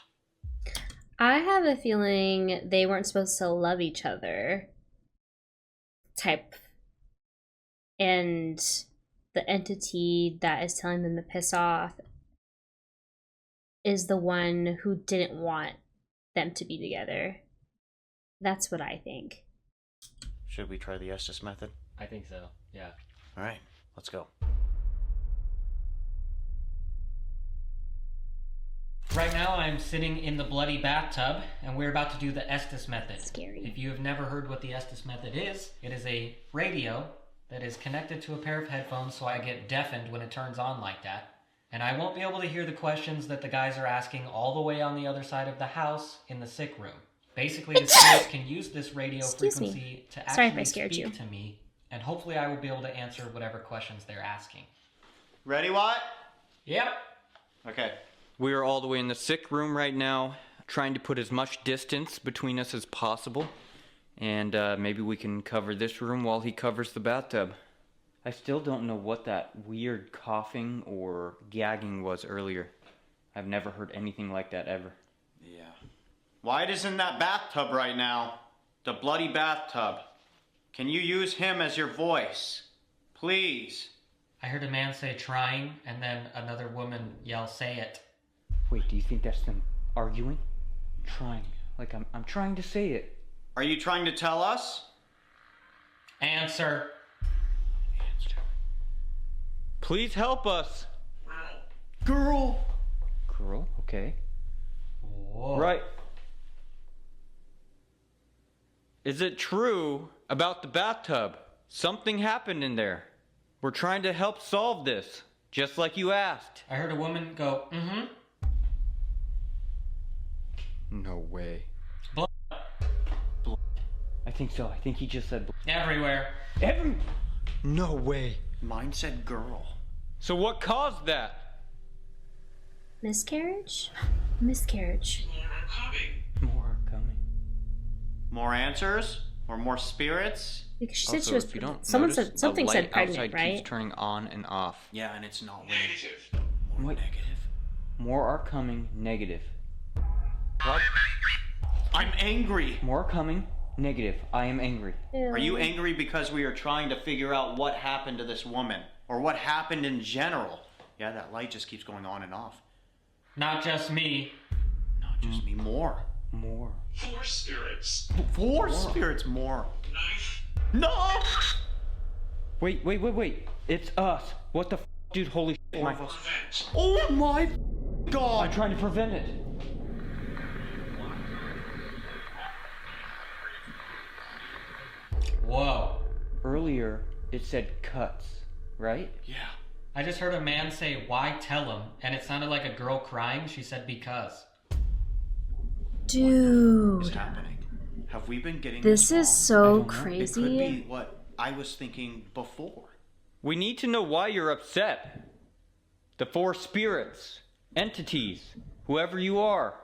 I have a feeling they weren't supposed to love each other. Type. And the entity that is telling them to piss off is the one who didn't want them to be together. That's what I think. Should we try the Estes method? I think so, yeah. Alright, let's go. Right now I'm sitting in the bloody bathtub, and we're about to do the Estes method. Scary. If you have never heard what the Estes method is, it is a radio that is connected to a pair of headphones so I get deafened when it turns on like that. And I won't be able to hear the questions that the guys are asking all the way on the other side of the house in the sick room. Basically, the spirits can use this radio Excuse me. frequency to Sorry if I actually scared speak you. to me, and hopefully I will be able to answer whatever questions they're asking. Ready, Watt? Yep. Okay. We are all the way in the sick room right now, trying to put as much distance between us as possible. And maybe we can cover this room while he covers the bathtub. I still don't know what that weird coughing or gagging was earlier. I've never heard anything like that ever. Yeah. Wyatt is in that bathtub right now. The bloody bathtub. Can you use him as your voice? Please. I heard a man say trying, and then another woman yell say it. Wait, do you think that's them arguing? Trying. Like I'm trying to say it. Are you trying to tell us? Answer. Please help us. Girl. Girl, okay. Whoa. Right. Is it true about the bathtub? Something happened in there. We're trying to help solve this, just like you asked. I heard a woman go, mm-hmm. No way. Blood. I think so. I think he just said Everywhere. No way. Mine said girl. So what caused that? Miscarriage? Miscarriage. More are coming. More are coming. More answers? Or more spirits? Because she said Also, she was. if you don't Someone notice, said something the said light pregnant, outside right? keeps turning on and off. Yeah, and it's not winning. Negative. More negative. More are coming. Negative. I'm angry. More coming. Negative. I am angry. Are you angry because we are trying to figure out what happened to this woman? Or what happened in general? Yeah, that light just keeps going on and off. Not just me. Not just me. More. More. 4 spirits. Four spirits more. Knife. No! Wait. It's us. What the dude? Holy shit. My- Prevent. Oh my God! I'm trying to prevent it. Whoa. Earlier, it said cuts, right? Yeah. I just heard a man say, why tell him? And it sounded like a girl crying. She said, because. Dude. What's happening? Have we been getting This is wrong? so It could crazy. be what I was thinking before. We need to know why you're upset. The 4 spirits, entities, whoever you are.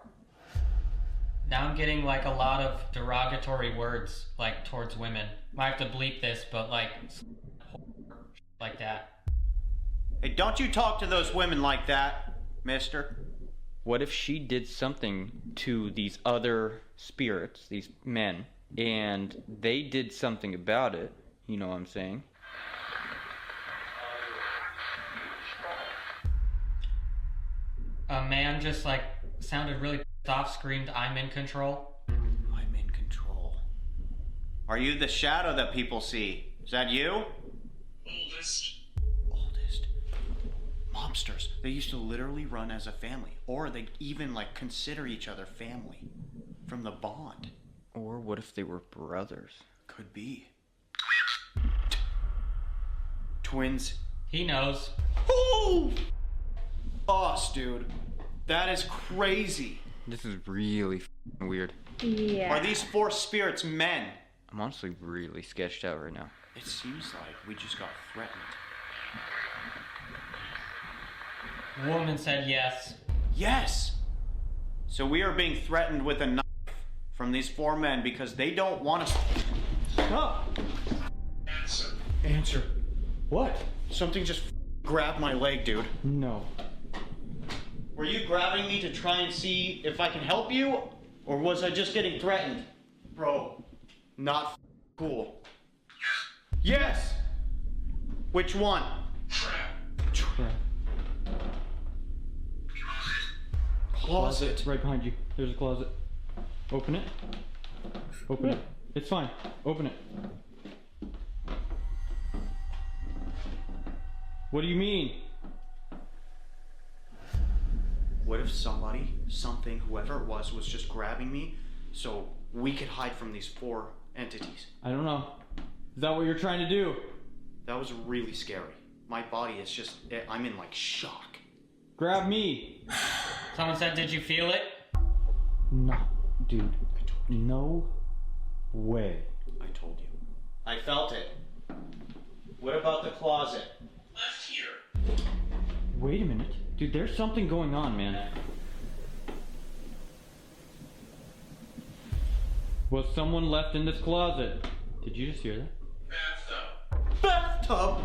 Now I'm getting like a lot of derogatory words like towards women. Might have to bleep this, but like that. Hey, don't you talk to those women like that, mister. What if she did something to these other spirits, these men, and they did something about it? You know what I'm saying? A man just like sounded really pissed off, screamed, I'm in control. I'm in control. Are you the shadow that people see? Is that you? Oldest. Oldest. Mobsters. They used to literally run as a family. Or they even like consider each other family. From the bond. Or what if they were brothers? Could be. Twins. He knows. Oh! Us, dude. That is crazy. This is really weird. Yeah. Are these 4 spirits men? I'm honestly really sketched out right now. It seems like we just got threatened. Woman said yes. Yes! So we are being threatened with a knife from these 4 men because they don't want us. Stop! Answer. Answer. What? Something just grabbed my leg, dude. No. Were you grabbing me to try and see if I can help you? Or was I just getting threatened? Bro, not cool. Yes! Which one? Trap. Crap. Closet. Right behind you. There's a closet. Open it. Open it. It's fine. Open it. What do you mean? What if somebody, something, whoever it was just grabbing me so we could hide from these 4 entities? I don't know. Is that what you're trying to do? That was really scary. My body is just, I'm in like shock. Grab me. Someone said, did you feel it? No, dude. I told No way. I told you. I felt it. What about the closet? Left here. Wait a minute. Dude, there's something going on, man. Was someone left in this closet? Did you just hear that? Bathtub. Bathtub!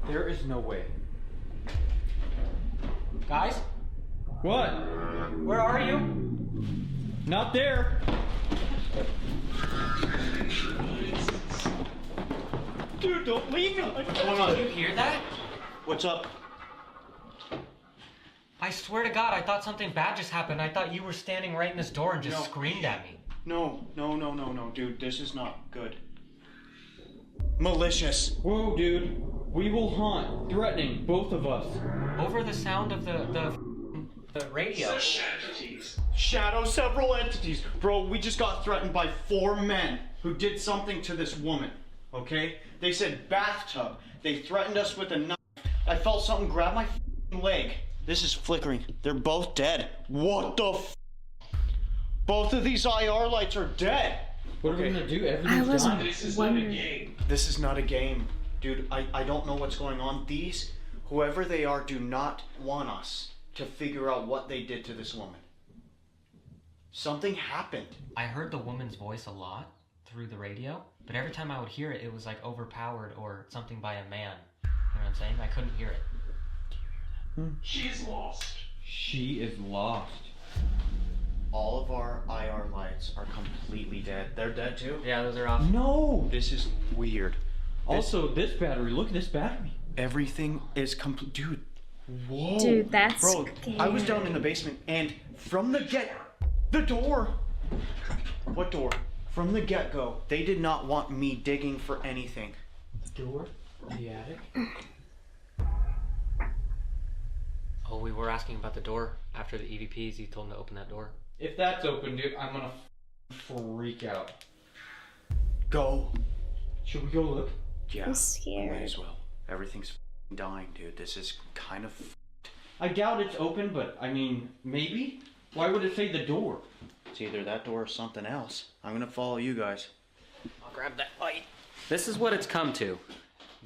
There is no way. Guys, What? where are you? Not there. Dude, don't leave me! What's going on? Did you hear that? What's up? I swear to God, I thought something bad just happened. I thought you were standing right in this door and just No. screamed at me. No, dude, this is not good. Malicious. Whoa, dude. We will haunt. Threatening both of us. Over the sound of the radio. Entities. Shadow several entities. Bro, we just got threatened by 4 men who did something to this woman. Okay? They said bathtub. They threatened us with a knife. I felt something grab my leg. This is flickering. They're both dead. What the f? Both of these IR lights are dead. What are we Okay. gonna do? I Everything's was gone. This is not a wondering. game. This is not a game. Dude, I don't know what's going on. These, whoever they are, do not want us to figure out what they did to this woman. Something happened. I heard the woman's voice a lot through the radio, but every time I would hear it, it was like overpowered or something by a man. You know what I'm saying? I couldn't hear it. She is lost. She is lost. All of our IR lights are completely dead. They're dead too? Yeah, those are off. No. This is weird. Also, this battery. Look at this battery. Everything is complete. Dude. Whoa. Dude, that's Bro, I was down in the basement and from the the door. What door? From the get-go, they did not want me digging for anything. Door in the attic. Oh, we were asking about the door after the EVPs. You told them to open that door. If that's open, dude, I'm gonna freak out. Go. Should we go look? Yeah. I'm scared. Might as well. Everything's dying, dude. This is kind of. I doubt it's open, but I mean, maybe. Why would it say the door? It's either that door or something else. I'm gonna follow you guys. I'll grab that light. This is what it's come to.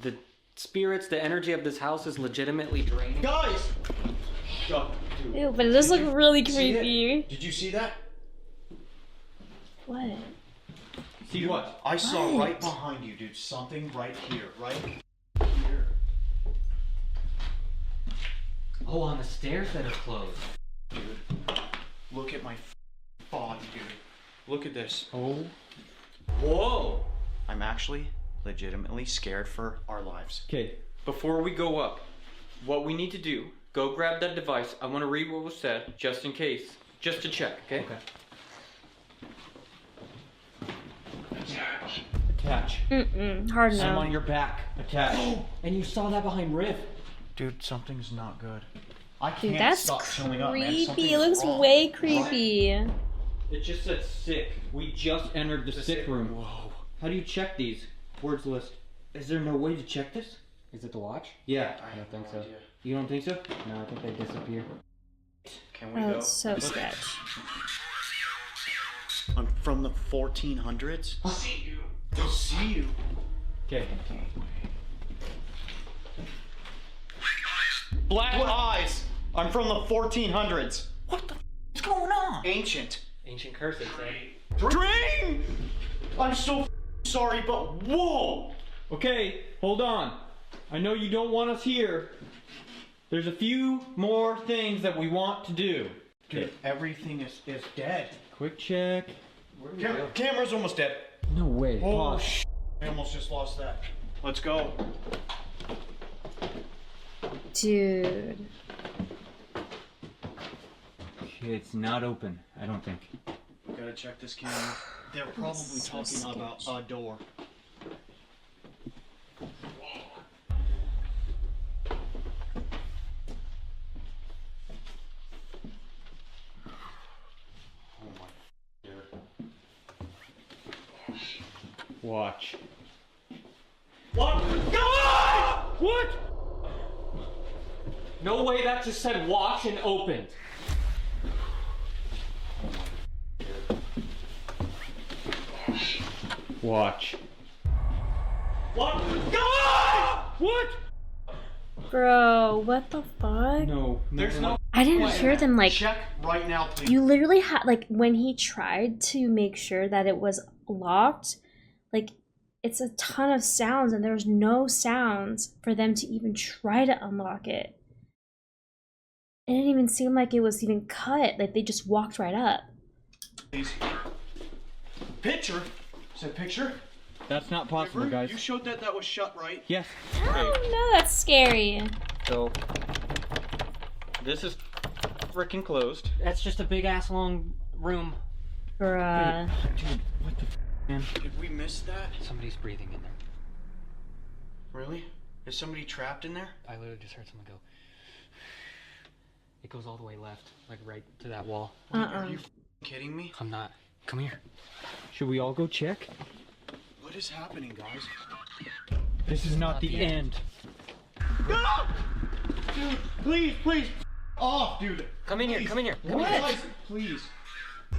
The spirits, the energy of this house is legitimately draining. Guys! Shut. Dude. Ew, but it does look really See it? creepy. Did you see that? What? See what? I saw What? right behind you, dude. Something right here. Right here. Oh, on the stairs that are closed. Dude. Look at my body, dude. Look at this. Oh. Whoa! I'm actually legitimately scared for our lives. Okay. Before we go up, what we need to do? Go grab that device. I want to read what was said, just in case, just to check. Okay. Okay. Attach. Attach. Hard I'm no. on your back. Attach. And you saw that behind Riff. Dude, something's not good. I Dude, can't that's stop showing up, man. creepy. Something's It looks wrong. way creepy. It just said sick. We just entered the sick room. Whoa. How do you check these? Words list. Is there no way to check this? Is it the watch? Yeah. I don't think so. You don't think so? No, I think they disappear. Can we Oh, go? it's so sketch. I'm from the 1400s. See you. They'll see you. Okay. Black eyes. I'm from the 1400s. What the is going on? Ancient. Ancient curse, it said. Drain! I'm so sorry, but whoa! Okay, hold on. I know you don't want us here. There's a few more things that we want to do. Dude, everything is dead. Quick check. Camera's almost dead. No way. Oh, Pause. I almost just lost that. Let's go. Dude. Okay, it's not open, I don't think. Gotta check this camera. They're probably So talking about a door. Oh my dude. Watch. What? What? No way, that just said watch and opened. Watch. What? Ah! What? Bro, what the fuck? No, There's no. I didn't hear them like. Check right now, please. You literally had like when he tried to make sure that it was locked, like it's a ton of sounds and there's no sounds for them to even try to unlock it. It didn't even seem like it was even cut. Like they just walked right up. Please. Picture? Is that picture? That's not possible, River, guys. You showed that was shut, right? Yes. Oh no, that's scary. So, this is freaking closed. That's just a big ass long room. Bruh. Dude, what the man? Did we miss that? Somebody's breathing in there. Really? Is somebody trapped in there? I literally just heard someone go. It goes all the way left, like right to that wall. Are you kidding me? I'm not. Come here. Should we all go check? What is happening, guys? This is not the end. No! Dude, please. Off, dude. Come in here. Come in here. Come in. Guys, please.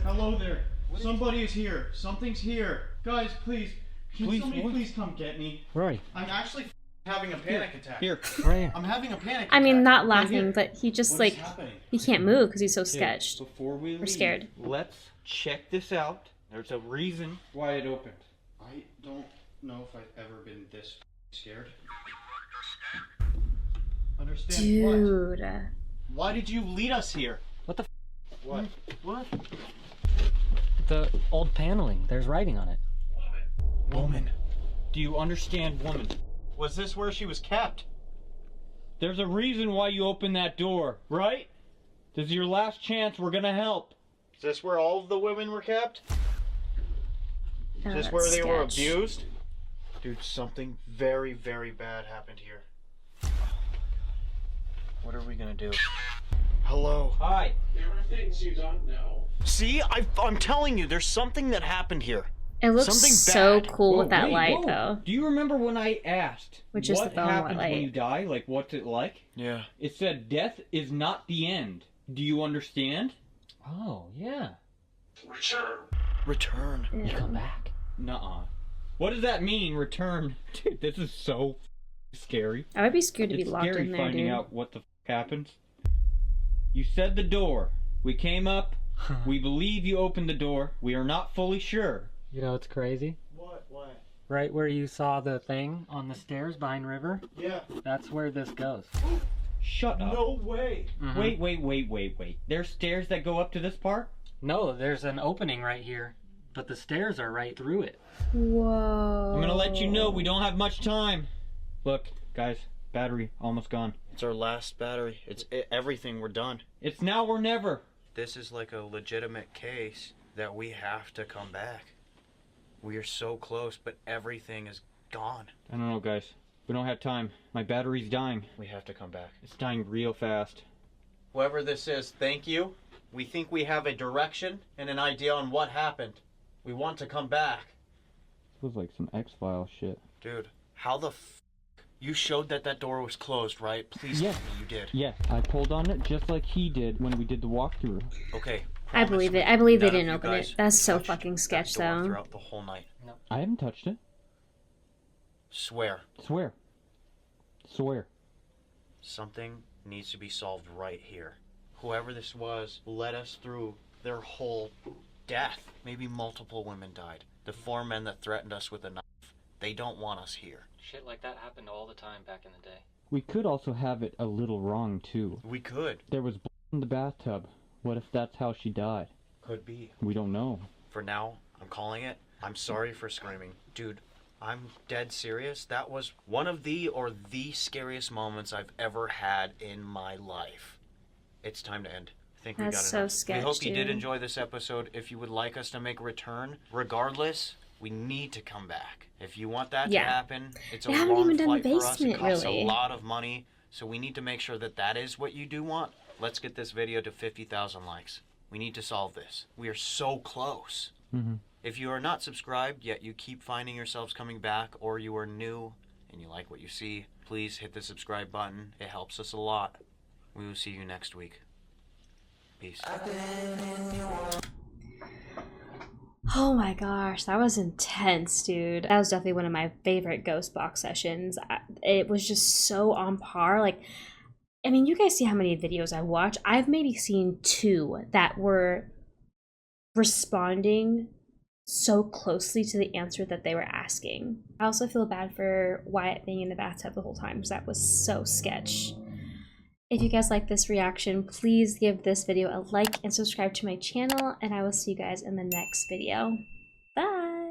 Hello there. Somebody is here. Something's here. Guys, please. Can somebody please come get me? Rory. I'm actually having a panic attack. Here. Right here. I'm having a panic attack. I mean, not laughing, but he just What like is happening? he can't move because he's so sketched. Before we leave, We're scared. let's check this out. There's a reason why it opened. I don't know if I've ever been this scared. Understand what? Dude. Why did you lead us here? What the What? What? The old paneling. There's writing on it. Woman. Do you understand, woman? Was this where she was kept? There's a reason why you opened that door, right? This is your last chance. We're gonna help. Is this where all of the women were kept? Oh, Is this that's where they were sketch. abused? Dude, something very, very bad happened here. What are we gonna do? Hello. Hi. There are things you don't know. See, I'm telling you, there's something that happened here. It looks Something so bad. cool with that Wait, light whoa. though. Do you remember when I asked Which is what the phone happens light. when you die? Like, what's it like? Yeah. It said death is not the end. Do you understand? Oh, yeah. Return. Return. You come back. Nuh-uh. What does that mean, return? Dude, this is so scary. I would be scared to be It's locked scary in there, finding dude. out what the happens. You said the door. We came up. We believe you opened the door. We are not fully sure. You know what's crazy? What? What? Right where you saw the thing on the stairs behind River, Yeah. that's where this goes. Shut up. No way. Wait. There's stairs that go up to this part? No, there's an opening right here, but the stairs are right through it. Whoa. I'm gonna let you know we don't have much time. Look, guys, battery almost gone. It's our last battery. It's everything. We're done. It's now or never. This is like a legitimate case that we have to come back. We are so close, but everything is gone. I don't know, guys. We don't have time. My battery's dying. We have to come back. It's dying real fast. Whoever this is, thank you. We think we have a direction and an idea on what happened. We want to come back. Feels like some X-Files shit. Dude, how the you showed that door was closed, right? Please Yes. tell me you did. Yes, I pulled on it just like he did when we did the walkthrough. Okay. I promise believe me it. I believe they none of didn't you open guys it. That's so touched fucking that sketch door though. throughout the whole night. I haven't touched it. Swear. Swear. Swear. Something needs to be solved right here. Whoever this was led us through their whole death. Maybe multiple women died. The 4 men that threatened us with a knife. They don't want us here. Shit like that happened all the time back in the day. We could also have it a little wrong, too. We could. There was blood in the bathtub. What if that's how she died? Could be. We don't know. For now, I'm calling it. I'm sorry for screaming. Dude, I'm dead serious. That was one of the scariest moments I've ever had in my life. It's time to end. I think we got That's enough. so sketch, We hope you did dude. enjoy this episode. If you would like us to make a return, regardless, we need to come back. If you want that Yeah. to happen, it's We a haven't long even done the flight for us. It basement, costs really. a lot of money, so we need to make sure that that is what you do want. Let's get this video to 50,000 likes. We need to solve this. We are so close. If you are not subscribed, yet you keep finding yourselves coming back, or you are new and you like what you see, please hit the subscribe button. It helps us a lot. We will see you next week. Peace. Oh my gosh, that was intense, dude. That was definitely one of my favorite ghost box sessions. It was just so on par. Like, I mean, you guys see how many videos I watch. I've maybe seen 2 that were responding so closely to the answer that they were asking. I also feel bad for Wyatt being in the bathtub the whole time because that was so sketch. If you guys like this reaction, please give this video a like and subscribe to my channel, and I will see you guys in the next video. Bye!